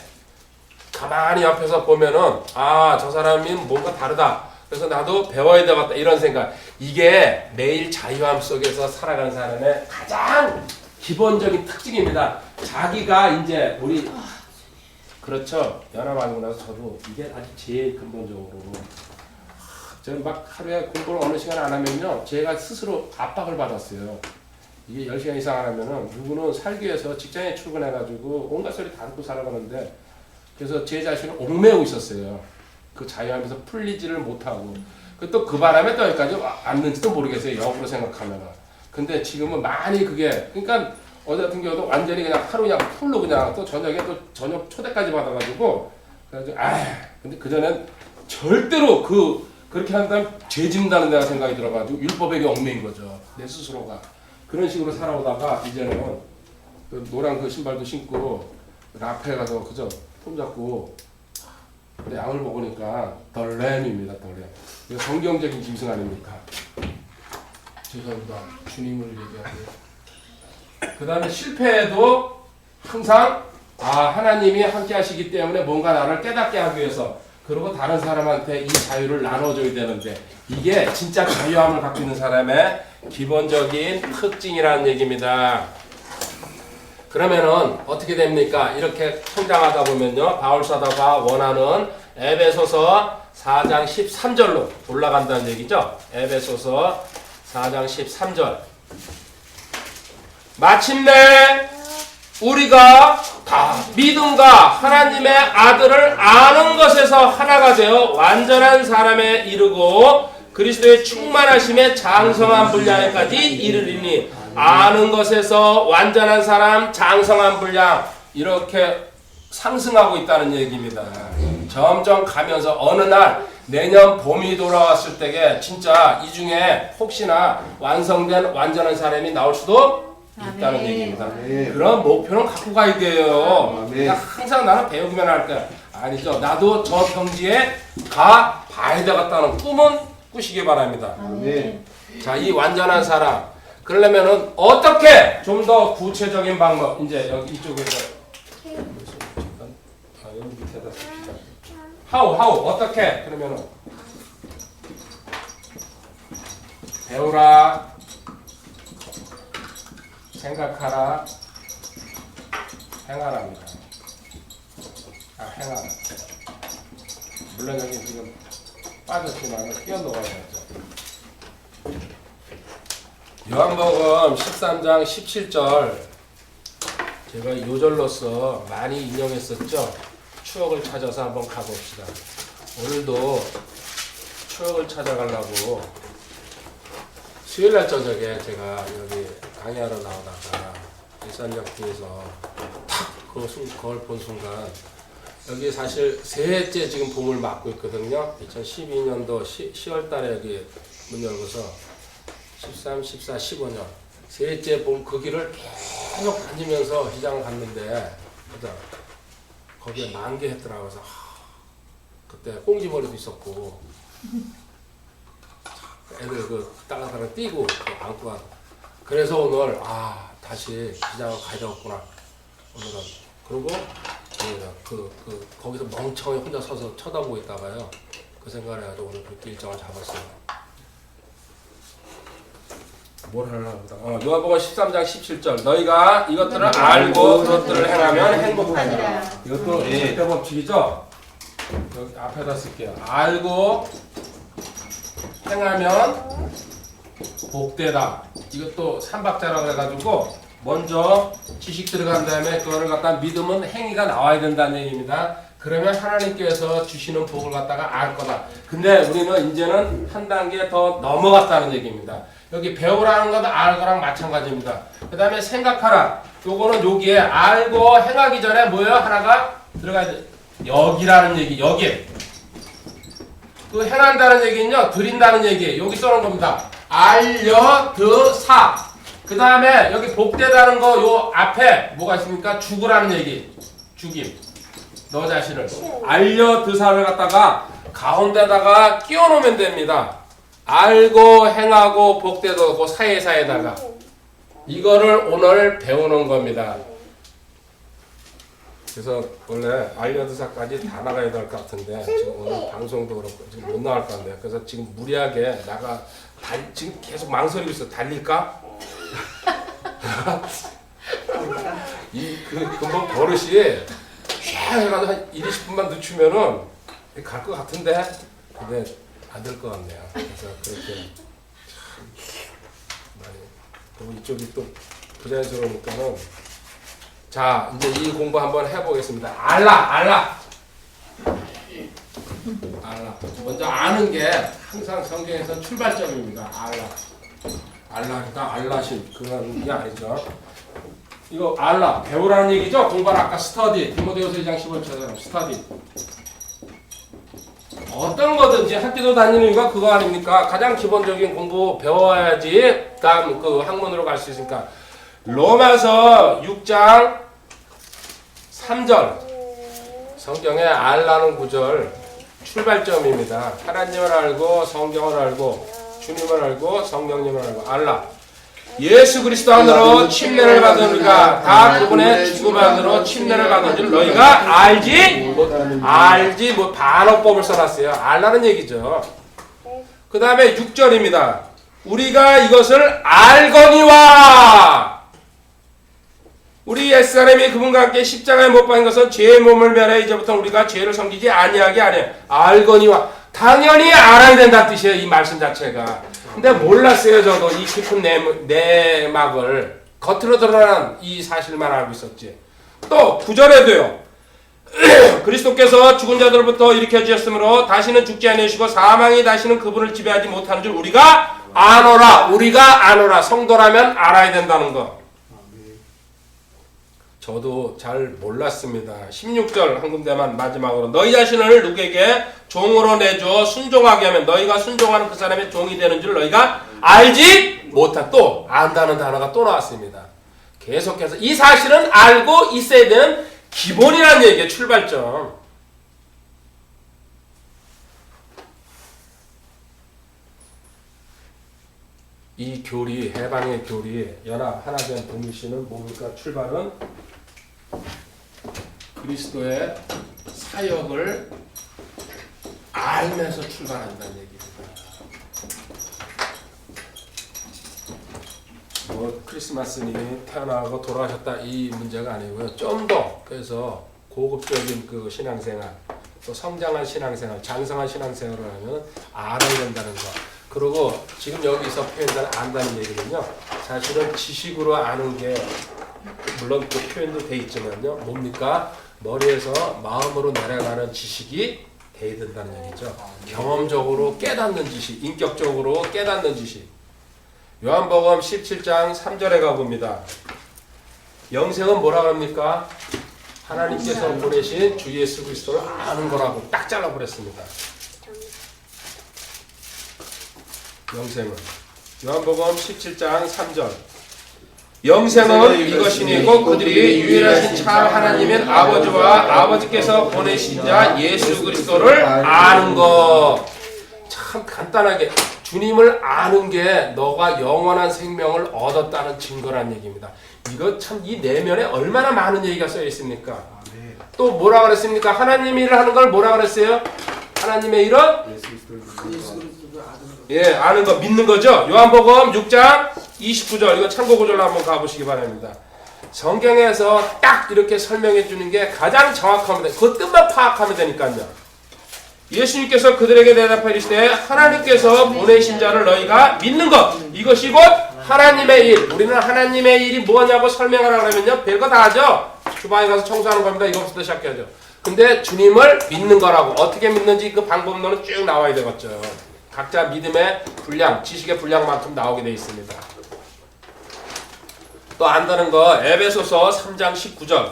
가만히 옆에서 보면은 아, 저 사람이 뭔가 다르다. 그래서 나도 배워야 되겠다. 이런 생각. 이게 매일 자유함 속에서 살아가는 사람의 가장 기본적인 특징입니다. 자기가 이제 우리 그렇죠. 연합하고 나서 저도 이게 아주 제일 근본적으로 저는 막 하루에 공부를 어느 시간 안 하면요, 제가 스스로 압박을 받았어요. 이게 10시간 이상 안 하면은 누구는 살기 위해서 직장에 출근해가지고 온갖 소리 다 듣고 살아가는데, 그래서 제 자신을 옥매우고 있었어요. 그 자유하면서 풀리지를 못하고. 또 그 바람에 또 여기까지 왔는지도 모르겠어요. 역으로 생각하면은. 근데 지금은 많이 그게, 그러니까 어제 같은 경우도 완전히 그냥 하루 그냥 풀로 그냥 또 저녁에 또 저녁 초대까지 받아가지고, 그래가지고 근데 그전엔 절대로 그렇게 한다면 죄 짓는다는 내가 생각이 들어가지고 율법에게 얽매인 거죠. 내 스스로가. 그런 식으로 살아오다가 이제는 그 노란 그 신발도 신고 앞에 가서 그저 폼 잡고 근데 양을 먹으니까 덜렘입니다. 덜렘. 이거 성경적인 짐승 아닙니까? 죄송합니다. 주님을 얘기하고요. 그 다음에 실패해도 항상 하나님이 함께 하시기 때문에 뭔가 나를 깨닫게 하기 위해서, 그리고 다른 사람한테 이 자유를 나눠줘야 되는데, 이게 진짜 자유함을 갖고 있는 사람의 기본적인 특징이라는 얘기입니다. 그러면은 어떻게 됩니까? 이렇게 성장하다 보면요, 바울사도가 원하는 에베소서 4장 13절로 올라간다는 얘기죠. 에베소서 4장 13절. 마침내 우리가 다 믿음과 하나님의 아들을 아는 것에서 하나가 되어 완전한 사람에 이르고 그리스도의 충만하심에 장성한 분량에까지 이르리니, 아는 것에서 완전한 사람, 장성한 분량, 이렇게 상승하고 있다는 얘기입니다. 점점 가면서 어느 날 내년 봄이 돌아왔을 때에 진짜 이 중에 혹시나 완성된 완전한 사람이 나올 수도 있다는 얘기입니다. 그런 목표는 갖고 가야 돼요. 그냥 항상 나는 배우기만 할 거야. 아니죠. 나도 저 평지에 가 봐야 되겠다는 꿈은 꾸시기 바랍니다. 자, 이 완전한 사람. 그러려면은 어떻게 좀 더 구체적인 방법, 이제 여기 이쪽에서 여기 밑에다 씁시다. how 어떻게? 그러면은 배우라, 생각하라, 행하랍니다. 행하라. 물론 여기 지금 빠졌지만 끼어 넣어야죠. 요한복음 13장 17절 제가 요절로서 많이 인용했었죠. 추억을 찾아서 한번 가봅시다. 오늘도 추억을 찾아가려고 수요일날 저녁에 제가 여기 강의하러 나오다가 일산역에서 탁 그걸 본 순간 여기 사실 새해째 지금 봄을 맞고 있거든요. 2012년도 10월 달에 여기 문 열고서 13, 14, 15년 새해째 봄 그 길을 계속 다니면서 시장을 갔는데 거기에 만개했더라고요. 그래서 그때 꽁지머리도 있었고 애들 그 따라따라 뛰고 안고 가. 그래서 오늘 다시 시장을 가야 되겠구나 오늘은. 그리고 거기서 멍청히 혼자 서서 쳐다보고 있다가요 그 생각을 해가지고 오늘 그렇게 일정을 잡았어요. 뭘 하려고 보다. 요한복음 13장 17절 너희가 이것들을 알고 그것들을 행하면 행복하리라. 이것도 절대 법칙이죠. 여기 앞에다 쓸게요. 알고 행하면 복되다. 이것도 삼박자라고 해가지고 먼저 지식 들어간 다음에 그거를 갖다 믿으면 행위가 나와야 된다는 얘기입니다. 그러면 하나님께서 주시는 복을 갖다가 알 거다. 근데 우리는 이제는 한 단계 더 넘어갔다는 얘기입니다. 여기 배우라는 것도 알 거랑 마찬가지입니다. 그 다음에 생각하라. 요거는 여기에 알고 행하기 전에 뭐예요? 하나가 들어가야 돼. 여기라는 얘기. 여기. 그 행한다는 얘기는요. 드린다는 얘기. 여기 써놓은 겁니다. 알려드사. 그 다음에 여기 복되다는 거 요 앞에 뭐가 있습니까? 죽으라는 얘기. 죽임. 너 자신을. 알려드사를 갖다가 가운데다가 끼워 놓으면 됩니다. 알고 행하고 복되도 그 사이사이에다가 이거를 오늘 배우는 겁니다. 그래서 원래 알려드사까지 다 나가야 될 것 같은데 지금 오늘 방송도 그렇고 지금 못 나갈 건데 그래서 지금 무리하게 지금 계속 망설이고 있어. 달릴까? 뭐 버릇이 쫙 해가지고 한 1, 20분만 늦추면은 갈 것 같은데 근데 안 될 것 같네요. 그래서 그렇게 참 많이 너무 이쪽이 또 부자연스러우니까는 자 이제 이 공부 한번 해보겠습니다. 알라 먼저 아는 게 항상 성경에서 출발점입니다. 알라니까 알라신 그런 게 아니죠. 이거 알라 배우라는 얘기죠. 공부는 아까 스터디 디모데후서 2장 15절처럼 스터디 어떤 거든지 학교도 다니는 이유가 그거 아닙니까? 가장 기본적인 공부 배워야지 다음 그 학문으로 갈 수 있으니까 로마서 6장 3절 성경에 알라는 구절 출발점입니다. 하나님을 알고 성경을 알고 주님을 알고 성령님을 알고 알라 예수 그리스도 안으로 침례를 받은 우리가 다 그분의 죽음 안으로 침례를 받은 줄 너희가 알지 뭐 반어법을 써놨어요. 알라는 얘기죠. 그 다음에 6절입니다. 우리가 이것을 알거니와 우리 옛사람이 그분과 함께 십자가에 못 박힌 것은 죄의 몸을 면해 이제부터 우리가 죄를 섬기지 아니하게 하려 알거니와 당연히 알아야 된다는 뜻이에요. 이 말씀 자체가. 근데 몰랐어요. 저도 이 깊은 내막을 겉으로 드러난 이 사실만 알고 있었지. 또 9절에도요. 그리스도께서 죽은 자들부터 일으켜 주셨으므로 다시는 죽지 아니하시고 사망이 다시는 그분을 지배하지 못하는 줄 우리가 아노라. 성도라면 알아야 된다는 거. 저도 잘 몰랐습니다. 16절 한 군데만 마지막으로 너희 자신을 누구에게 종으로 내줘 순종하게 하면 너희가 순종하는 그 사람의 종이 되는 줄 너희가 알지 못한 또 안다는 단어가 또 나왔습니다. 계속해서 이 사실은 알고 있어야 되는 기본이라는 얘기예요. 출발점. 이 교리 해방의 교리 연합 하나된 동일시는 뭡니까? 출발은 그리스도의 사역을 알면서 출발한다는 얘기입니다. 뭐 크리스마스니 태어나고 돌아가셨다 이 문제가 아니고요. 좀 더 그래서 고급적인 그 신앙생활, 또 성장한 신앙생활, 장성한 신앙생활을 하면 알아야 된다는 거. 그리고 지금 여기서 표현된 안다는 얘기는요. 사실은 지식으로 아는 게 물론 그 표현도 돼 있지만요. 뭡니까? 머리에서 마음으로 내려가는 지식이 돼야 된다는 얘기죠. 경험적으로 깨닫는 지식, 인격적으로 깨닫는 지식. 요한복음 17장 3절에 가봅니다. 영생은 뭐라고 합니까? 하나님께서 보내신 주 예수 그리스도를 아는 거라고 딱 잘라버렸습니다. 영생은 요한복음 17장 3절 영생은 이것이니 곧 그들이 유일하신 참 하나님의 아버지와 아버지께서 보내신 자 예수 그리스도를 아는 것. 참 간단하게 주님을 아는 게 너가 영원한 생명을 얻었다는 증거란 얘기입니다. 이거 참 이 내면에 얼마나 많은 얘기가 쓰여 있습니까? 또 뭐라 그랬습니까? 하나님의 일을 하는 걸 뭐라 그랬어요? 하나님의 일은 예, 아는 거, 믿는 거죠. 요한복음 6장 29절 이거 참고 구절로 한번 가보시기 바랍니다. 성경에서 딱 이렇게 설명해 주는 게 가장 정확합니다. 그 뜻만 파악하면 되니까요. 예수님께서 그들에게 대답하여 이르시되 하나님께서 보내신 자를 너희가 믿는 것 이것이 곧 하나님의 일. 우리는 하나님의 일이 뭐냐고 설명하라고 하면요 별거 다 하죠. 주방에 가서 청소하는 겁니다. 이것부터 시작해야죠. 근데 주님을 믿는 거라고 어떻게 믿는지 그 방법론은 쭉 나와야 되겠죠. 각자 믿음의 분량, 지식의 분량만큼 나오게 되어 있습니다. 또 안다는 거 에베소서 3장 19절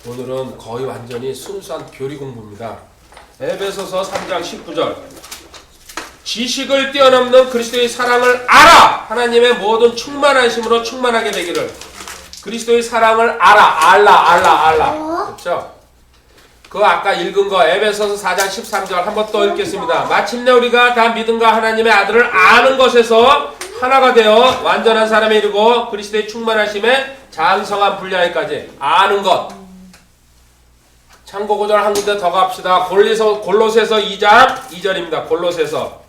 오늘은 거의 완전히 순수한 교리 공부입니다. 에베소서 3장 19절 지식을 뛰어넘는 그리스도의 사랑을 알아 하나님의 모든 충만하심으로 충만하게 되기를 그리스도의 사랑을 알아 그렇죠? 그 아까 읽은 거 에베소서 4장 13절 한번 또 읽겠습니다. 마침내 우리가 다 믿음과 하나님의 아들을 아는 것에서 하나가 되어 완전한 사람에 이르고 그리스도의 충만하심에 장성한 분량에까지 아는 것. 참고 구절 한 군데 더 갑시다. 골로새서 2장 2절입니다. 골로새서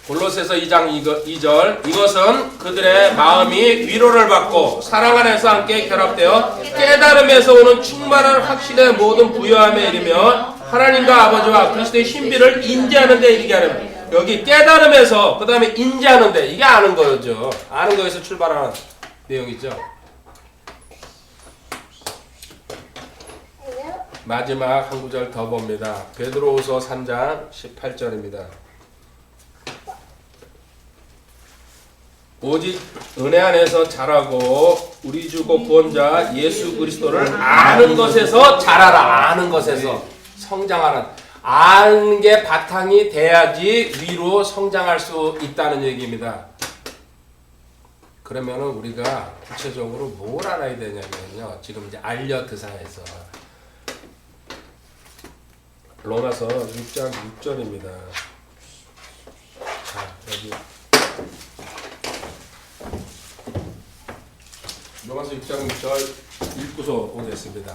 골로새서 2장 2절 이것은 그들의 마음이 위로를 받고 사랑 안에서 함께 결합되어 깨달음에서 오는 충만한 확신의 모든 부요함에 이르며 하나님과 아버지와 그리스도의 신비를 인지하는 데 이르게 하렵니다. 여기 깨달음에서 그 다음에 인지하는 데 이게 아는 거죠. 아는 거에서 출발하는 내용이죠. 마지막 한 구절 더 봅니다. 베드로후서 3장 18절입니다. 오직 은혜 안에서 자라고 우리 주고 구원자 예수 그리스도를 아는 것에서 자라라. 아는 것에서 성장하는 아는 게 바탕이 돼야지 위로 성장할 수 있다는 얘기입니다. 그러면은 우리가 구체적으로 뭘 알아야 되냐면요. 지금 이제 알려드사에서 로마서 6장 6절입니다. 자, 여기 로마서 6장 6절 읽고서 오겠습니다.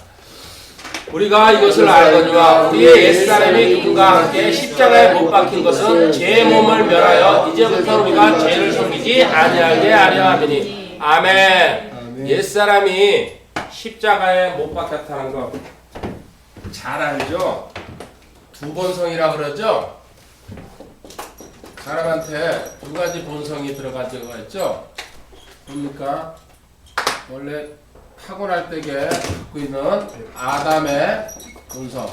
우리가 이것을 알거니와 우리의 옛사람이 그분과 함께 십자가에 못 박힌 것은 제 몸을 멸하여 이제부터 우리가 죄를 섬기지 아니하게 하려 함이니. 아멘. 옛사람이 십자가에 못 박혔다는 거 잘 알죠? 두 본성이라 그러죠? 사람한테 두 가지 본성이 들어가지가 있죠? 뭡니까? 원래 타고날 때에 갖고 있는 아담의 본성,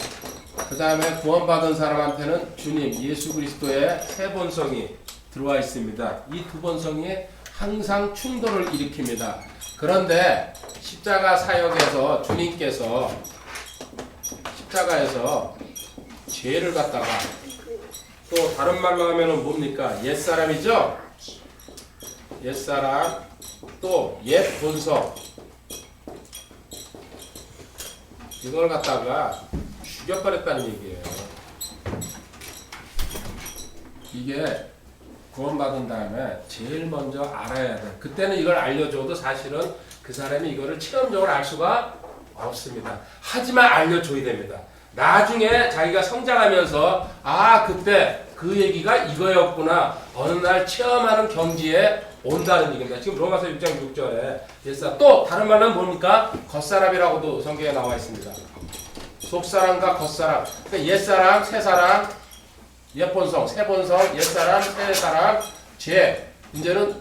그 다음에 구원받은 사람한테는 주님 예수 그리스도의 새 본성이 들어와 있습니다. 이 두 본성이 항상 충돌을 일으킵니다. 그런데 십자가 사역에서 주님께서 십자가에서 죄를 갖다가 또 다른 말로 하면은 뭡니까? 옛사람이죠? 옛사람 또 옛 본성 이걸 갖다가 죽여버렸다는 얘기예요. 이게 구원받은 다음에 제일 먼저 알아야 돼. 그때는 이걸 알려줘도 사실은 그 사람이 이거를 체험적으로 알 수가 없습니다. 하지만 알려줘야 됩니다. 나중에 자기가 성장하면서 아 그때 그 얘기가 이거였구나 어느 날 체험하는 경지에 온다는 얘기입니다. 지금 로마서 6장 6절에 옛사람 또 다른 말은 뭡니까? 겉사람이라고도 성경에 나와 있습니다. 속사람과 겉사람 그러니까 옛사람, 새사람, 옛본성, 새본성, 옛사람, 새사람, 죄 이제는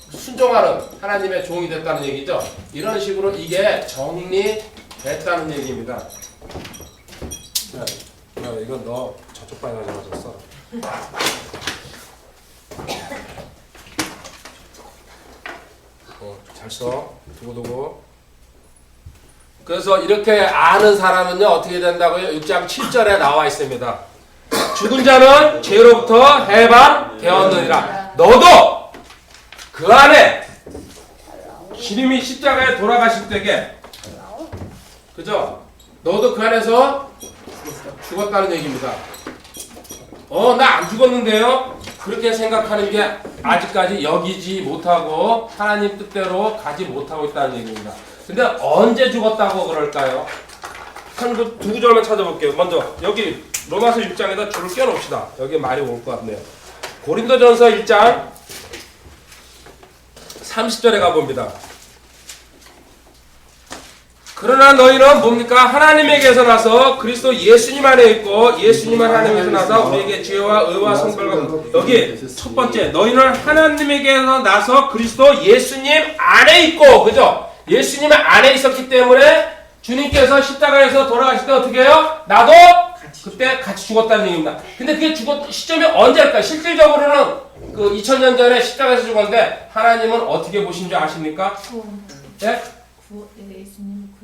순종하는 하나님의 종이 됐다는 얘기죠. 이런 식으로 이게 정리됐다는 얘기입니다. 야, 이건 너 저쪽 방향 가져갔어. 잘 써. 두고두고. 그래서 이렇게 아는 사람은요 어떻게 된다고요? 6장 7절에 나와 있습니다. 죽은 자는 죄로부터 해방되었느니라. 너도 그 안에 주님이 십자가에 돌아가실 때에 그죠? 너도 그 안에서 죽었다는 얘기입니다. 나 안 죽었는데요? 그렇게 생각하는 게 아직까지 여기지 못하고 하나님 뜻대로 가지 못하고 있다는 얘기입니다. 근데 언제 죽었다고 그럴까요? 한 두 구절만 찾아볼게요. 먼저 여기 로마서 6장에다 줄을 껴놓읍시다. 여기 말이 올 것 같네요. 고린도전서 1장 30절에 가봅니다. 그러나 너희는 뭡니까? 하나님에게서 나서 그리스도 예수님 안에 있고 예수님은 하나님에게서 나서 우리에게 죄와 의와 성별과 여기 첫 번째 너희는 하나님에게서 나서 그리스도 예수님 안에 있고 그죠? 예수님 안에 있었기 때문에 주님께서 십자가에서 돌아가실 때 어떻게 해요? 나도 그때 같이 죽었다는 얘기입니다. 근데 그게 죽었 시점이 언제일까요? 실질적으로는 그 2000년 전에 십자가에서 죽었는데 하나님은 어떻게 보신 줄 아십니까? 네? 예수님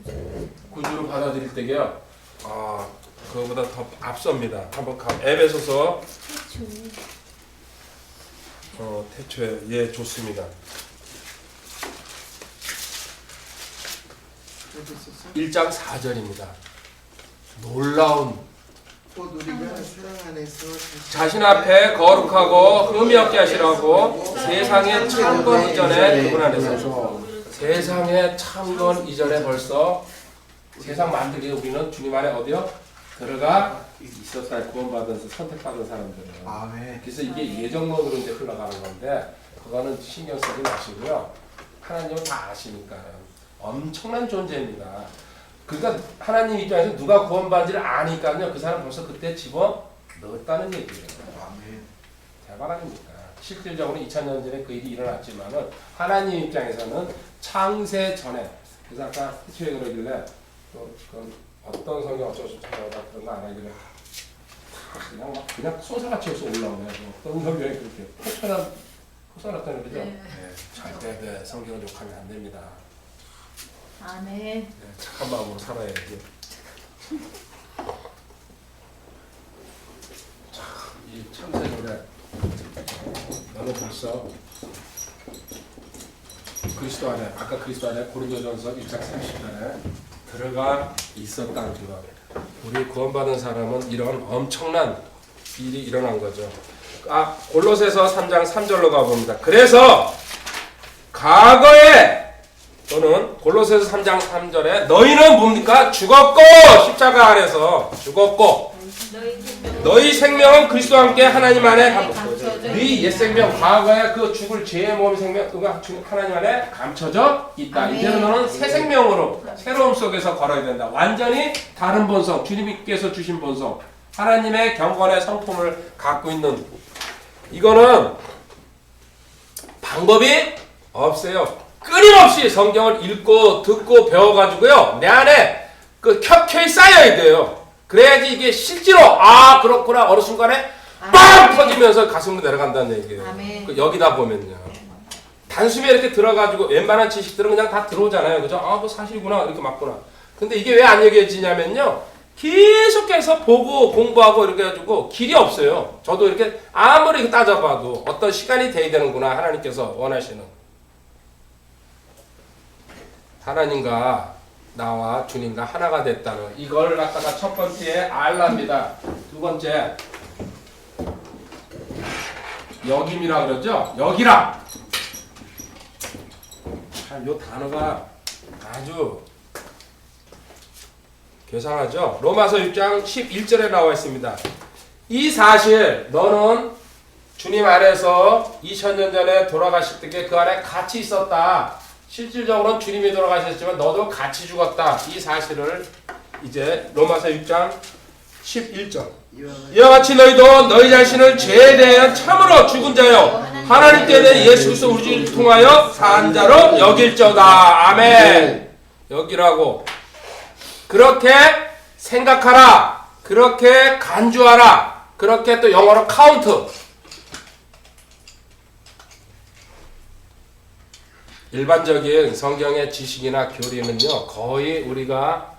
구주로 받아들일 때게요. 그거보다 더 앞섭니다. 한번 에베소서 태초에 예 좋습니다. 1장 4절입니다. 놀라운 곧 우리가 사랑 안에서 자신 앞에 거룩하고 흠이 없게 하시라고 세상의 창건 이전에 그분 안에서 세상의 창건 이전에 벌써 세상 만들기 우리는 주님 안에 어디요? 들어가 있었다 구원받은 선택받은 사람들은 아멘. 그래서 이게 예정론으로 이제 흘러가는 건데 그거는 신경 쓰지 마시고요. 하나님은 다 아시니까 엄청난 존재입니다. 그러니까 하나님 입장에서 누가 구원받지를 아니까요. 그 사람 벌써 그때 집어 넣었다는 얘기예요. 아멘. 대박 아닙니까? 실질적으로 2000년 전에 그 일이 일어났지만은 하나님 입장에서는 창세 전에 그래서 아까 태초에 그러길래 그건 어떤 성경 어쩌고 찾아봐 그런 거 안 하길래 그냥 솟아같이 해서 올라오네요. 어떤 성경이 그렇게 호소란 호소났다는 거죠? 네. 절대 성경을 욕하면 안 됩니다. 아멘. 착한 마음으로 살아야지. 이 창세전에 너는 벌써 그리스도 안에 아까 그리스도 안에 고린도전서 1장 30절에 들어가 있었다는 거. 우리 구원받은 사람은 이런 엄청난 일이 일어난 거죠. 골로새서 3장 3절로 가봅니다. 그래서 과거에 또는 골로새서 3장 3절에 너희는 뭡니까? 죽었고 십자가 안에서 죽었고 너희 생명은 그리스도와 함께 하나님 안에 감춰져 네 옛 생명 과거에 그 죽을 죄의 몸 생명 그가 하나님 안에 감춰져 있다. 아멘. 이제는 너는 새 생명으로 새로움 속에서 걸어야 된다. 완전히 다른 본성 주님께서 주신 본성 하나님의 경건의 성품을 갖고 있는 이거는 방법이 없어요. 끊임없이 성경을 읽고 듣고 배워가지고요 내 안에 그 켜켜이 쌓여야 돼요. 그래야지 이게 실제로 그렇구나 어느 순간에 빵 터지면서 가슴으로 내려간다는 얘기예요. 아멘. 여기다 보면요 단숨에 이렇게 들어가지고 웬만한 지식들은 그냥 다 들어오잖아요. 그죠? 뭐 사실구나 이렇게 맞구나. 근데 이게 왜 안 여겨지냐면요 계속해서 보고 공부하고 이렇게 해가지고 길이 없어요. 저도 이렇게 아무리 이렇게 따져봐도 어떤 시간이 돼야 되는구나. 하나님께서 원하시는 하나님과 나와 주님과 하나가 됐다는 이걸 갖다가 첫 번째 알랍니다. 두 번째 여김이라 그러죠. 여기라. 참 요 단어가 아주 괴상하죠. 로마서 6장 11절에 나와 있습니다. 이 사실 너는 주님 안에서 2000년 전에 돌아가실 때에 그 안에 같이 있었다. 실질적으로는 주님이 돌아가셨지만 너도 같이 죽었다. 이 사실을 이제 로마서 6장 11절. 이와 같이 너희도 너희 자신을 죄에 대한 참으로 죽은 자요 하나님께 대해 예수 그리스도 우리 주를 통하여 산 자로 여길저다. 아멘. 여기라고. 그렇게 생각하라. 그렇게 간주하라. 그렇게 또 영어로 카운트. 일반적인 성경의 지식이나 교리는요, 거의 우리가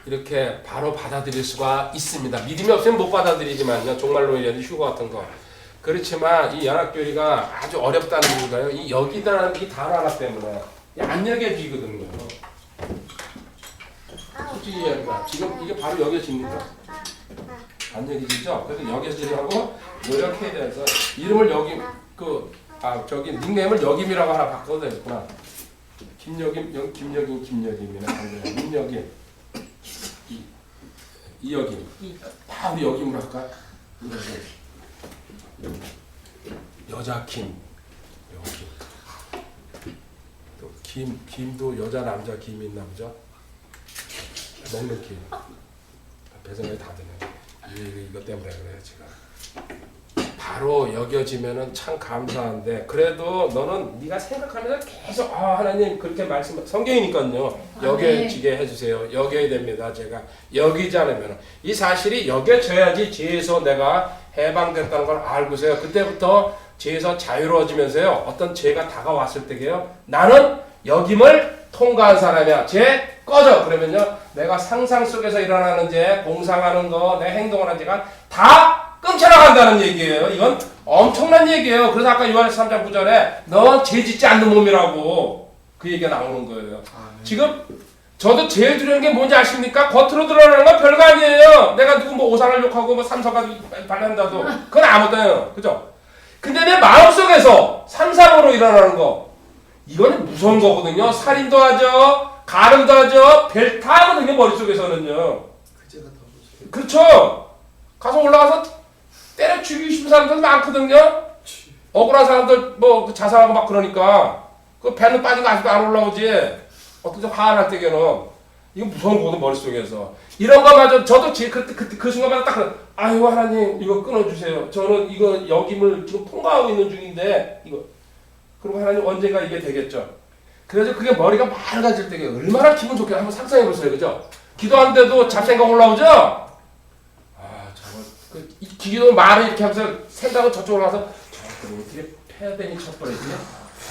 이렇게 바로 받아들일 수가 있습니다. 믿음이 없으면 못 받아들이지만요, 종말로 이런 휴거 같은 거. 그렇지만 이 연합교리가 아주 어렵다는 이유가요, 이 여기다라는 이 단어 하나 때문에 안 여겨지거든요. 솔직히 얘기합니다. 지금 이게 바로 여겨집니까? 안 여겨지죠? 그래서 여겨지려고 노력해야 돼서 이름을 여김, 저기 닉네임을 여김이라고 하나 바꿔도 되겠구나. 김여김, 김여김이네. 김여김. 이여김. 다 우리 여김으로 할까? 여자 김. 여김. 또 김도 여자 남자 김이 있나 보죠? 먹는 김. 배송이 다 되네. 이거 때문에 그래요, 지금. 바로 여겨지면은 참 감사한데, 그래도 너는 네가 생각하면서 계속 하나님 그렇게 말씀, 성경이니까요, 여겨지게 해주세요. 여겨야 됩니다. 제가 여기지 않으면 이 사실이 여겨져야지 죄에서 내가 해방됐다는 걸 알고서요, 그때부터 죄에서 자유로워지면서요, 어떤 죄가 다가왔을 때게요, 나는 여김을 통과한 사람이야. 죄 꺼져. 그러면요, 내가 상상 속에서 일어나는 죄, 공상하는 거, 내 행동하는 죄가 다 끊쳐나간다는 얘기예요. 이건 엄청난 얘기예요. 그래서 아까 요한에서 3장 9절에 너 죄 짓지 않는 몸이라고 그 얘기가 나오는 거예요. 지금 저도 제일 두려운 게 뭔지 아십니까? 겉으로 드러나는 건 별거 아니에요. 내가 누구 뭐 오상을 욕하고 뭐 삼서가 발난다도 그건 아무것도요. 그죠? 근데 내 마음속에서 상상으로 일어나는 거, 이거는 무서운 거거든요. 살인도 하죠, 가름도 하죠, 별 다 하거든요, 머릿속에서는요. 그제가 더 무서워. 그렇죠. 가서 올라가서 때려 죽이고 싶은 사람들 많거든요. 억울한 사람들 뭐 자살하고 막 그러니까 그 배는 빠진 거 아직도 안 올라오지. 어떤 좀 화날 때에는 이거 무서운 거거든, 머릿속에서. 이런 거마저 저도 그 순간마다 딱 그래. 아유 하나님 이거 끊어주세요. 저는 이거 역임을 지금 통과하고 있는 중인데 이거. 그리고 하나님 언젠가 이게 되겠죠. 그래서 그게 머리가 맑아질 때 얼마나 기분 좋게 한번 상상해 보세요. 그죠? 기도하는데도 잡생각 올라오죠? 이 기도 말을 이렇게 하면서 생각은 저쪽으로 가서 저걸 어떻게 패야 되니 쳐버리지?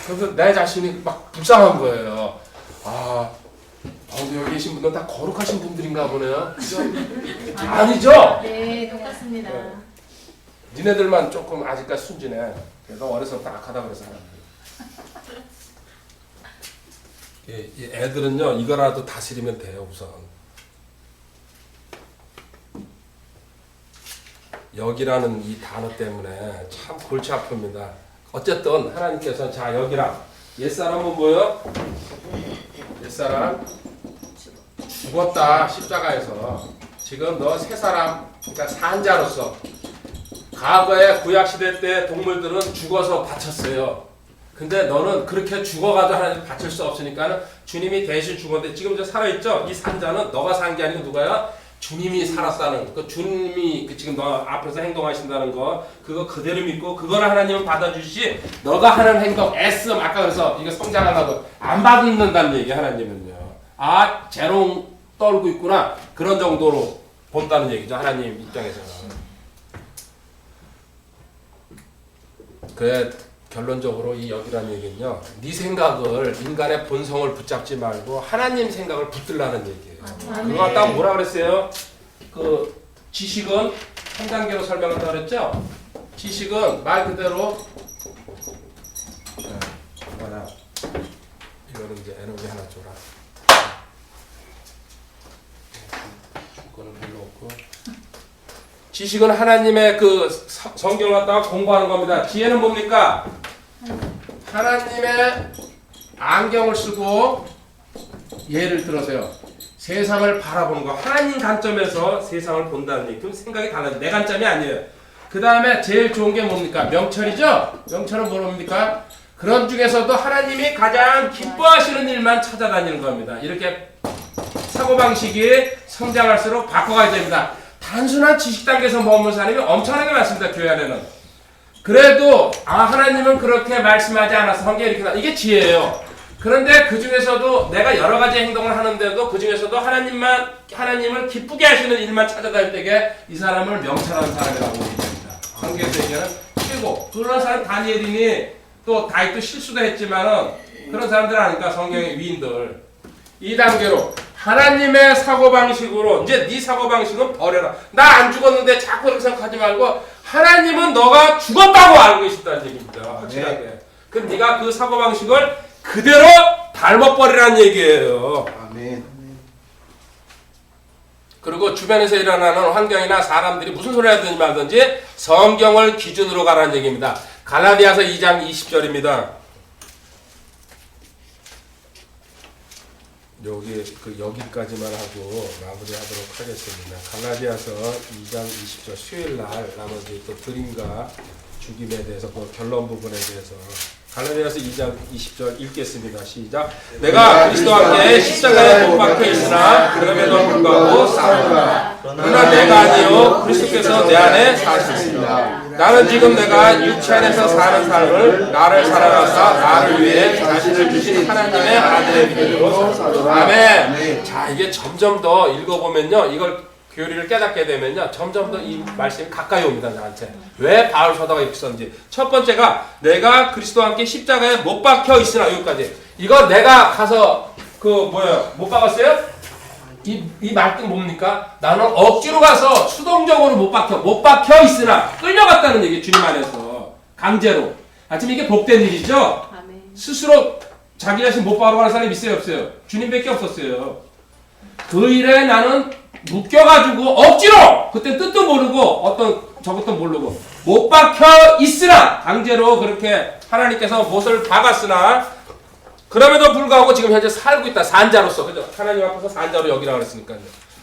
그래서 내 자신이 막 불쌍한 거예요. 여기 계신 분들은 다 거룩하신 분들인가 보네요. 그죠? 아니죠? 네, 똑같습니다. 니네들만 조금 아직까지 순진해. 그래서 어려서 딱 악하다 그래서. 이 애들은요, 이거라도 다스리면 돼요, 우선. 여기라는 이 단어 때문에 참 골치 아픕니다. 어쨌든 하나님께서 자 여기라, 옛사람은 뭐요? 옛사람 죽었다 십자가에서. 지금 너 새 사람, 그러니까 산자로서. 과거에 구약시대 때 동물들은 죽어서 바쳤어요. 근데 너는 그렇게 죽어가지고 하나님 바칠 수 없으니까 주님이 대신 죽었는데 지금 이제 살아있죠? 이 산자는 너가 산 게 아니고 누가요? 주님이 살았다는, 그 주님이 지금 너 앞에서 행동하신다는 거, 그거 그대로 믿고 그거를 하나님은 받아주시지, 너가 하는 행동, 애씀, 아까 그래서 이거 성장하려고 안 받는다는 얘기. 하나님은요, 재롱 떨고 있구나, 그런 정도로 본다는 얘기죠, 하나님 입장에서는. 그래 결론적으로 이 여기라는 얘기는요, 네 생각을, 인간의 본성을 붙잡지 말고 하나님 생각을 붙들라는 얘기예요. 그거 갖다가 뭐라 그랬어요? 그 지식은 3단계로 설명한다 그랬죠? 지식은 말 그대로 이거는 이제 에너지 하나 줘라. 이거는 별로 없고. 지식은 하나님의 그 성경을 갖다가 공부하는 겁니다. 지혜는 뭡니까? 하나님의 안경을 쓰고 예를 들어서요. 세상을 바라보는 거 하나님 관점에서 세상을 본다는 얘기. 그럼 생각이 달라져. 내 관점이 아니에요. 그 다음에 제일 좋은 게 뭡니까? 명철이죠? 명철은 뭡니까? 그런 중에서도 하나님이 가장 기뻐하시는 일만 찾아다니는 겁니다. 이렇게 사고방식이 성장할수록 바꿔가야 됩니다. 단순한 지식 단계에서 머무는 사람이 엄청나게 많습니다. 교회 안에는. 그래도 하나님은 그렇게 말씀하지 않아서 성경에 이렇게 이게 지혜예요. 그런데 그 중에서도 내가 여러 가지 행동을 하는데도 그 중에서도 하나님을 기쁘게 하시는 일만 찾아다닐 때에 이 사람을 명철한 사람이라고 얘기합니다. 성경에서 얘기하는 최고. 그런 사람 다니엘이니 또 다윗도 실수도 했지만은 그런 사람들 아니까 성경의 위인들. 이 단계로 하나님의 사고방식으로 이제 네 사고방식은 버려라. 나 안 죽었는데 자꾸 그렇게 생각하지 말고 하나님은 너가 죽었다고 알고 계신다는 얘기입니다. 확실하게. 그럼 네가 그 사고방식을 그대로 닮아버리라는 얘기예요. 아멘. 그리고 주변에서 일어나는 환경이나 사람들이 무슨 소리 하든지 말든지 성경을 기준으로 가라는 얘기입니다. 갈라디아서 2장 20절입니다. 여기까지만 하고 마무리하도록 하겠습니다. 갈라디아서 2장 20절 수요일날 나머지 또 드림과 죽임에 대해서 그 결론 부분에 대해서 갈라디아서 2장 20절 읽겠습니다. 시작. 내가 그리스도와 함께 십자가에 못 박혀 있으나 그럼에도 불구하고 싸우노라. 그러나 내가 아니요 그리스도께서 내 안에 사시느니라. 나는 지금 내가 육체 안에서 사는 삶을 나를 사랑하사 나를 위해 자신을 주신 하나님의 아들의 믿음으로 사노라. 아멘. 자, 이게 점점 더 읽어보면요, 이걸 교리를 깨닫게 되면요, 점점 더 이 말씀이 가까이 옵니다, 나한테. 왜 바울 사도가 이렇게 썼는지. 첫 번째가 내가 그리스도와 함께 십자가에 못 박혀 있으나, 여기까지. 이거 내가 가서 못 박았어요? 이 말뜻 뭡니까? 나는 억지로 가서 수동적으로 못 박혀 있으나 끌려갔다는 얘기, 주님 안에서 강제로. 지금 이게 복된 일이죠. 스스로 자기 자신 못 박으러 가는 사람이 있어요, 없어요? 주님밖에 없었어요. 그 일에 나는 묶여가지고 억지로, 그때 뜻도 모르고 어떤 저것도 모르고 못 박혀 있으나 강제로 그렇게 하나님께서 못을 박았으나 그럼에도 불구하고 지금 현재 살고 있다. 산자로서. 그죠? 하나님 앞에서 산자로 여기라고 그랬으니까요.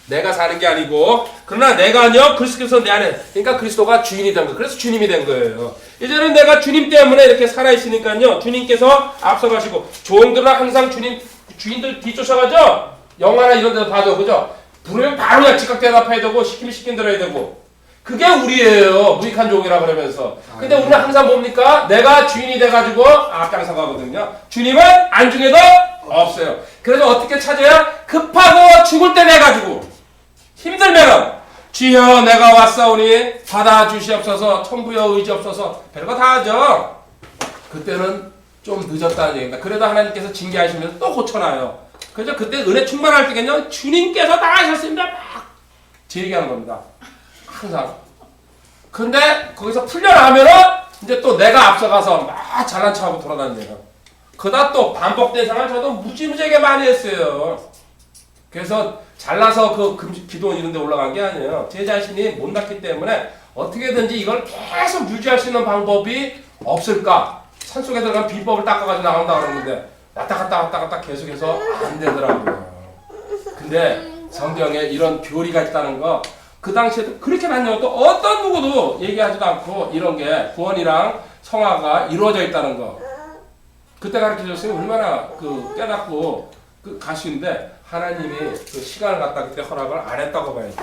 내가 사는 게 아니고, 그러나 내가 아니요 그리스도께서 내 안에. 그러니까 그리스도가 주인이 된 거예요. 그래서 주님이 된 거예요. 이제는 내가 주님 때문에 이렇게 살아있으니까요, 주님께서 앞서가시고, 종들은 항상 주인들 뒤쫓아가죠? 영화나 이런 데서 봐도, 그죠? 부르면 바로 그냥 즉각 대답해야 되고, 시키면 시킨 대로 해야 되고. 그게 우리예요. 무익한 종이라 그러면서. 근데 우리는 항상 뭡니까? 내가 주인이 돼가지고 앞장서 가거든요. 주님은 안중에도 없어요. 그래서 어떻게 찾아야? 급하고 죽을 때 돼가지고 힘들면은 주여 내가 왔사오니 받아주시옵소서, 천부여 의지없어서 별거 다 하죠. 그때는 좀 늦었다는 얘기입니다. 그래도 하나님께서 징계하시면서 또 고쳐놔요. 그래서 그때 은혜 충만할 때겠냐? 주님께서 다 하셨습니다. 막 제 얘기하는 겁니다. 항상. 근데 거기서 풀려나면은 이제 또 내가 앞서가서 막 잘난 척하고 돌아다니네요. 그다 또 반복된 생활 저도 무지무지하게 많이 했어요. 그래서 잘나서 기도 이런 데 올라간 게 아니에요. 제 자신이 못났기 때문에 어떻게든지 이걸 계속 유지할 수 있는 방법이 없을까? 산속에 들어가면 비법을 닦아가지고 나온다 그러는데 왔다 갔다 계속해서 안 되더라고요. 근데 성경에 이런 교리가 있다는 거 그 당시에도 그렇게 많냐고 또 어떤 누구도 얘기하지도 않고 이런 게 구원이랑 성화가 이루어져 있다는 거. 그때 가르쳐줬으면 얼마나 깨닫고 가시는데 하나님이 그 시간을 갖다 그때 허락을 안 했다고 봐야죠.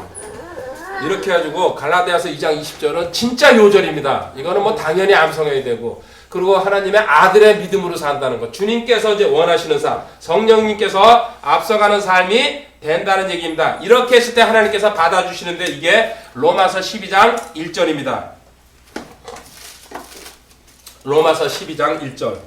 이렇게 해가지고 갈라디아서 2장 20절은 진짜 요절입니다. 이거는 뭐 당연히 암송해야 되고, 그리고 하나님의 아들의 믿음으로 산다는 것. 주님께서 이제 원하시는 삶, 성령님께서 앞서가는 삶이 된다는 얘기입니다. 이렇게 했을 때 하나님께서 받아주시는데 이게 로마서 12장 1절입니다. 로마서 12장 1절.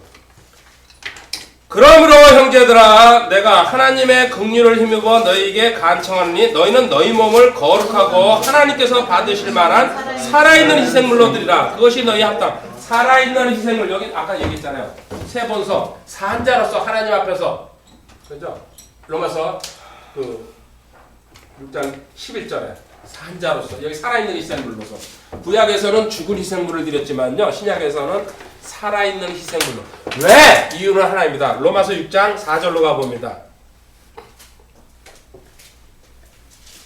그러므로 형제들아 내가 하나님의 긍휼을 힘입어 너희에게 간청하노니 너희는 너희 몸을 거룩하고 하나님께서 받으실 만한 살아있는 희생물로 드리라. 그것이 너희 합당. 살아있는 희생물, 여기 아까 얘기했잖아요. 세 번서 산자로서 하나님 앞에서, 그죠? 로마서 6장 11절에 산자로서, 여기 살아있는 희생물로서. 구약에서는 죽은 희생물을 드렸지만요, 신약에서는 살아있는 희생물로. 왜? 이유는 하나입니다. 로마서 6장 4절로 가봅니다.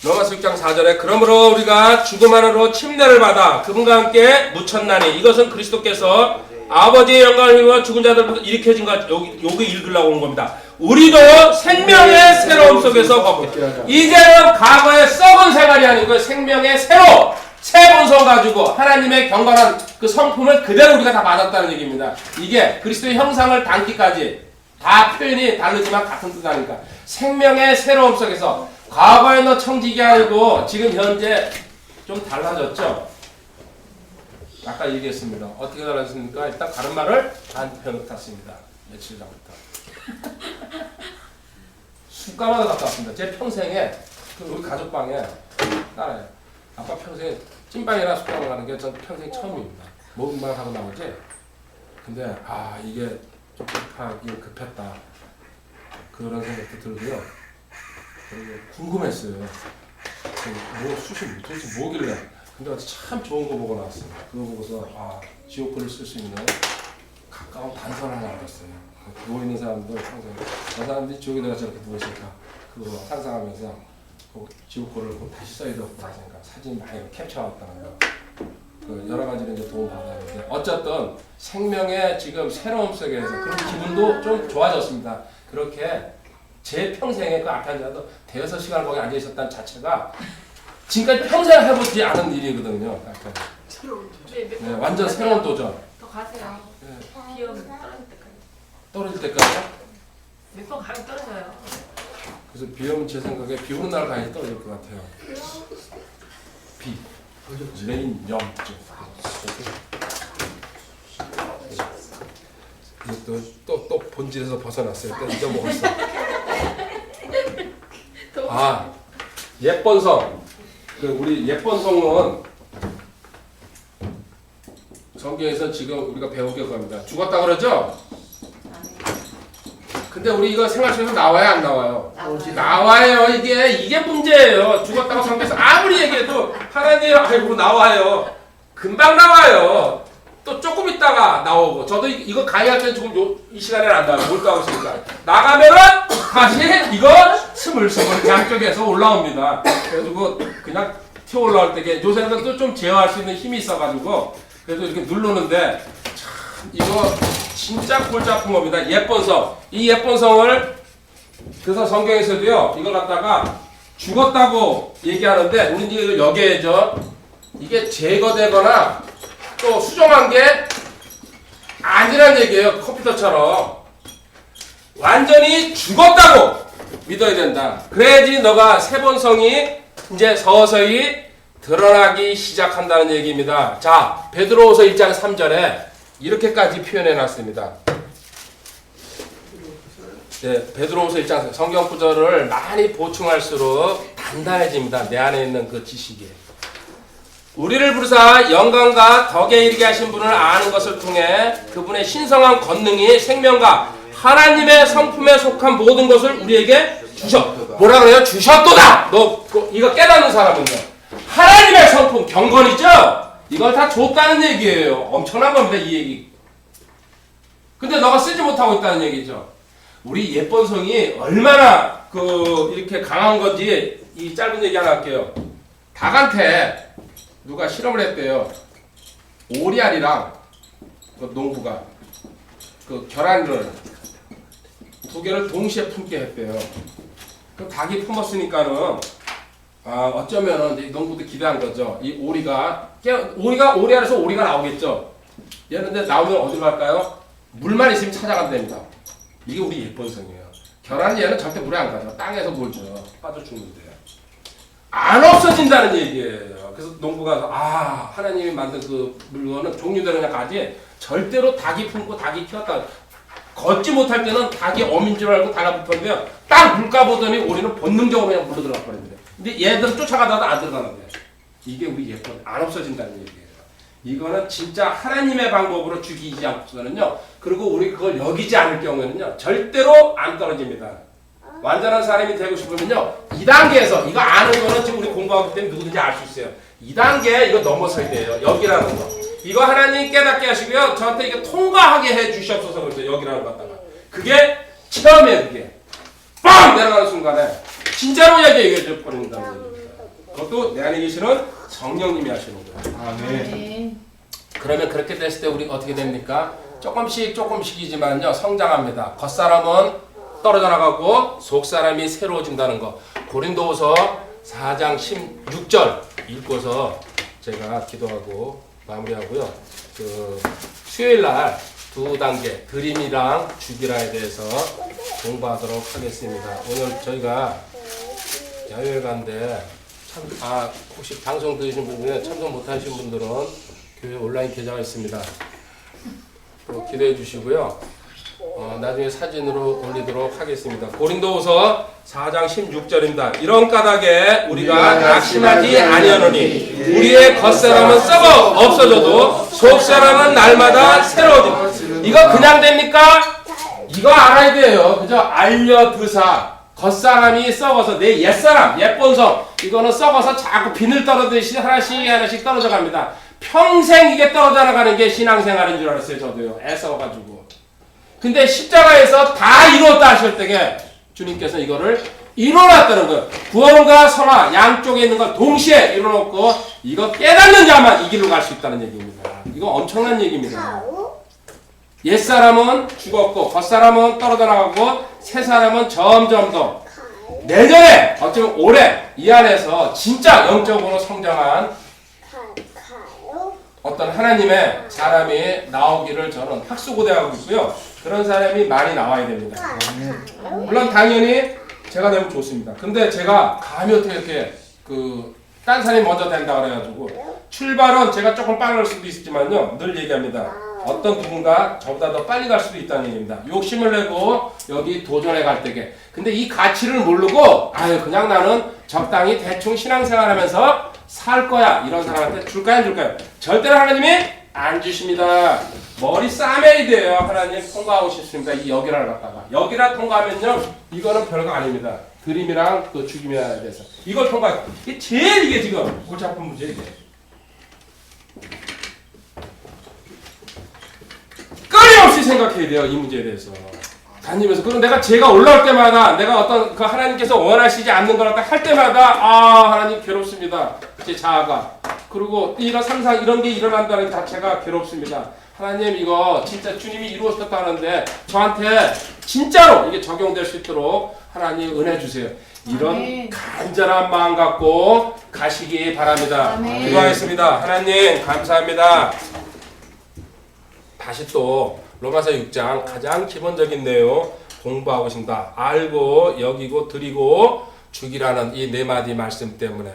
로마서 6장 4절에 그러므로 우리가 죽음 안으로 침례를 받아 그분과 함께 묻혔나니 이것은 그리스도께서 아버지의 영광을 힘입어 죽은 자들부터 일으켜진 것. 여기 읽으려고 온 겁니다. 우리도 생명의 새로움 속에서 걷게. 이제는 과거의 썩은 생활이 아니고 생명의 새 본성 가지고 하나님의 경건한 그 성품을 그대로 우리가 다 받았다는 얘기입니다. 이게 그리스도의 형상을 담기까지 다 표현이 다르지만 같은 뜻하니까 생명의 새로움 속에서 과거에 너 청직이 아니고 지금 현재 좀 달라졌죠? 아까 얘기했습니다. 어떻게 달라졌습니까? 일단 가르마를 반편 탔습니다. 며칠 전부터. 숟가락을 갖다 왔습니다. 제 평생에 우리 가족방에 따라요. 아빠 평생에 찐빵이나 숟가락 하는 게 전 평생 처음입니다. 먹은만 하고 나오지. 근데 이게 좀 급했다. 그런 생각도 들고요. 그리고 궁금했어요. 수시 도대체 뭐길래? 근데 참 좋은 거 보고 나왔어요. 그거 보고서 지옥불을 쓸 수 있는 가까운 단서를 하나 알았어요. 누워 있는 사람들 항상 저 사람들이 지옥에 내가 저렇게 누워 있을까? 그거 상상하면서 그 지옥불을 다시 써야 되겠다 생각. 사진 많이 캡처해왔다는 거. 그 여러 가지로 이제 도움 받았는데 어쨌든 생명의 지금 새로움 속에서 그런 기분도 좀 좋아졌습니다. 그렇게 제 평생에 그 앞에 앉아도 대여섯 시간을 거기 앉아 있었다는 자체가 지금까지 평생 해보지 않은 일이거든요. 네, 완전 새로운 도전. 더 가세요. 네. 비염 떨어질 때까지. 떨어질 때까지. 몇 번 가면 떨어져요. 그래서 비염 제 생각에 비 오는 날 가야지 떨어질 것 같아요. 비, 레인, 염증. 또 본질에서 벗어났어요. 또 잊어먹었어. 예쁜 성. 우리 예쁜 성은 성경에서 지금 우리가 배우게 겁니다. 죽었다 그러죠? 근데 우리 이거 생활 속에서 나와요, 안 나와요? 나와요. 이게 문제예요. 죽었다고 성경에서 아무리 얘기해도 하나님 아이고 나와요. 금방 나와요. 또 조금 있다가 나오고. 저도 이거 강의할 때는 조금 이 시간에는 안 나와요. 몰두하고 있으니까. 나가면은 다시 이거 스물스물 양쪽에서 올라옵니다. 그래가지고 그냥 튀어 올라올 때 요새는 또 좀 제어할 수 있는 힘이 있어가지고 그래서 이렇게 누르는데 참 이거 진짜 골치 아픈 겁니다. 예쁜 성. 이 예쁜 성을 그래서 성경에서도요 이걸 갖다가 죽었다고 얘기하는데 우리 이제 여기에죠. 이게 제거되거나 또 수정한 게 아니란 얘기예요. 컴퓨터처럼 완전히 죽었다고 믿어야 된다. 그래야지 너가 새 본성이 이제 서서히 드러나기 시작한다는 얘기입니다. 자, 베드로후서 1장 3절에 이렇게까지 표현해 놨습니다. 네, 베드로후서 1장 성경 구절을 많이 보충할수록 단단해집니다. 내 안에 있는 그 지식이. 우리를 부르사 영광과 덕에 이르게 하신 분을 아는 것을 통해 그분의 신성한 권능이 생명과 하나님의 성품에 속한 모든 것을 우리에게 뭐라 그래요? 주셨도다! 너 이거 깨닫는 사람은요. 하나님의 성품, 경건이죠? 이걸 다 줬다는 얘기예요. 엄청난 겁니다, 이 얘기. 근데 너가 쓰지 못하고 있다는 얘기죠. 우리 예쁜 성이 얼마나 이렇게 강한 건지 이 짧은 얘기 하나 할게요. 닭한테 누가 실험을 했대요. 오리알이랑 농부가 계란을 두 개를 동시에 품게 했대요. 그 닭이 품었으니까는 어쩌면은 농부도 기대한 거죠. 이 오리가 오리알에서 오리가 나오겠죠. 얘는 근데 나오면 어디로 갈까요? 물만 있으면 찾아간답니다. 이게 우리 예쁜 성이에요. 계란은 얘는 절대 물에 안 가죠. 땅에서 몰죠. 빠져 죽는데. 안 없어진다는 얘기예요. 그래서 농부가 하나님이 만든 그 물건은 종류대로 그냥 가지 절대로 닭이 품고 닭이 키웠다. 걷지 못할 때는 닭이 어민 줄 알고 달라붙었는데요. 딱 물가 보더니 오리는 본능적으로 그냥 물로 들어가 버립니다. 근데 얘들은 쫓아가다가 안 들어가는데 이게 우리 예쁜 안 없어진다는 얘기예요. 이거는 진짜 하나님의 방법으로 죽이지 않고서는요. 그리고 우리 그걸 여기지 않을 경우에는요. 절대로 안 떨어집니다. 완전한 사람이 되고 싶으면요. 2단계에서 이거 아는 거는 지금 우리 공부하기 때문에 누구든지 알 수 있어요. 2단계 이거 넘어서야 돼요. 여기라는 거. 이거 하나님 깨닫게 하시고요. 저한테 이거 통과하게 해 주시옵소서 그랬어요. 여기라는 거 갖다가. 그게 체험이에요. 그게. 빵! 내려가는 순간에 진짜로 얘기해 버린다는 얘기입니다. 그것도 내 안에 계시는 성령님이 하시는 거예요. 아멘. 그러면 그렇게 됐을 때 우리 어떻게 됩니까? 조금씩이지만요 성장합니다. 겉사람은 떨어져 나가고 속사람이 새로워진다는 거. 고린도후서 4장 16절 읽고서 제가 기도하고 마무리하고요. 그 수요일 날 2단계 드림이랑 주기라에 대해서 공부하도록 하겠습니다. 오늘 저희가 야외를 갔는데 혹시 방송 들으신 분 중에 참석 못하신 분들은 교회 온라인 계좌가 있습니다. 또 기대해 주시고요. 나중에 사진으로 올리도록 하겠습니다. 고린도후서 4장 16절입니다. 이런 까닭에 우리가 낙심하지 아니하노니 우리의 겉사람은 썩어 없어져도 속사람은 날마다 새로워짐. 이거 그냥 됩니까? 이거 알아야 돼요. 그죠? 알려드사. 겉사람이 썩어서 내 옛사람, 옛본성 이거는 썩어서 자꾸 비늘 떨어지듯이 하나씩 떨어져 갑니다. 평생 이게 떨어져 나가는 게 신앙생활인 줄 알았어요. 저도요. 애써가지고. 근데 십자가에서 다 이루었다 하실 때에 주님께서 이거를 이뤄놨다는 거예요. 구원과 선화 양쪽에 있는 걸 동시에 이뤄놓고 이거 깨닫는 자만 이 길로 갈 수 있다는 얘기입니다. 이거 엄청난 얘기입니다. 옛사람은 죽었고 겉사람은 떨어져 나가고 새사람은 점점 더 내년에 어쩌면 올해 이 안에서 진짜 영적으로 성장한 어떤 하나님의 사람이 나오기를 저는 학수고대하고 있고요. 그런 사람이 많이 나와야 됩니다. 물론 당연히 제가 되면 좋습니다. 근데 제가 감히 어떻게 이렇게 딴 사람이 먼저 된다 그래가지고 출발은 제가 조금 빠를 수도 있지만요. 늘 얘기합니다. 어떤 누군가 저보다 더 빨리 갈 수도 있다는 얘기입니다. 욕심을 내고 여기 도전해 갈 때게. 근데 이 가치를 모르고 그냥 나는 적당히 대충 신앙생활하면서 살 거야. 이런 사람한테 줄까요? 안 줄까요? 절대로 하나님이 안 주십니다. 머리 싸매야 돼요. 하나님 통과하고 싶습니다. 이 여기라를 갖다가. 여기라 통과하면요. 이거는 별거 아닙니다. 드림이랑 또 죽임에 대해서. 이걸 통과해. 이게 제일 이게 지금 골치 아픈 문제 이게. 끊임없이 생각해야 돼요. 이 문제에 대해서. 다니면서. 그리고 제가 올라올 때마다 내가 어떤 그 하나님께서 원하시지 않는 걸 할 때마다 하나님 괴롭습니다. 제 자아가. 그리고 이런 상상 이런 게 일어난다는 자체가 괴롭습니다. 하나님 이거 진짜 주님이 이루어졌다는데 저한테 진짜로 이게 적용될 수 있도록 하나님 은혜 주세요. 이런 아멘. 간절한 마음 갖고 가시기 바랍니다. 아멘. 기도하겠습니다. 하나님 감사합니다. 다시 또 로마서 6장 가장 기본적인 내용 공부하고 싶다. 알고 여기고 드리고 죽이라는 이 네 마디 말씀 때문에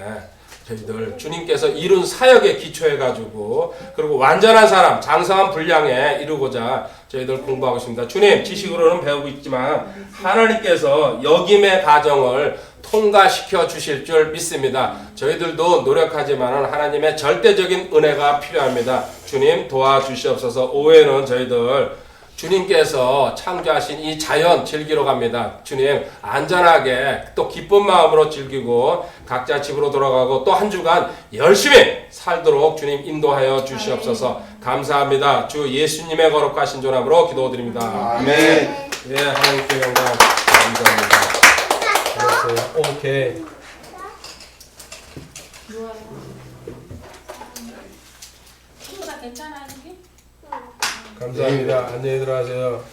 저희들 주님께서 이룬 사역에 기초해가지고 그리고 완전한 사람 장성한 분량에 이루고자 저희들 공부하고 있습니다. 주님 지식으로는 배우고 있지만 하나님께서 역임의 과정을 통과시켜 주실 줄 믿습니다. 저희들도 노력하지만 하나님의 절대적인 은혜가 필요합니다. 주님 도와주시옵소서. 오후에는 저희들 주님께서 창조하신 이 자연 즐기러 갑니다. 주님 안전하게 또 기쁜 마음으로 즐기고 각자 집으로 돌아가고 또 한 주간 열심히 살도록 주님 인도하여 주시옵소서. 감사합니다. 주 예수님의 거룩하신 조남으로 기도드립니다. 아멘. 예, 하나님께 영광 감사합니다. 됐어요. 오케이. 좋아요. 친구가 괜찮아, 여기? 감사합니다. 안녕히 들어가세요.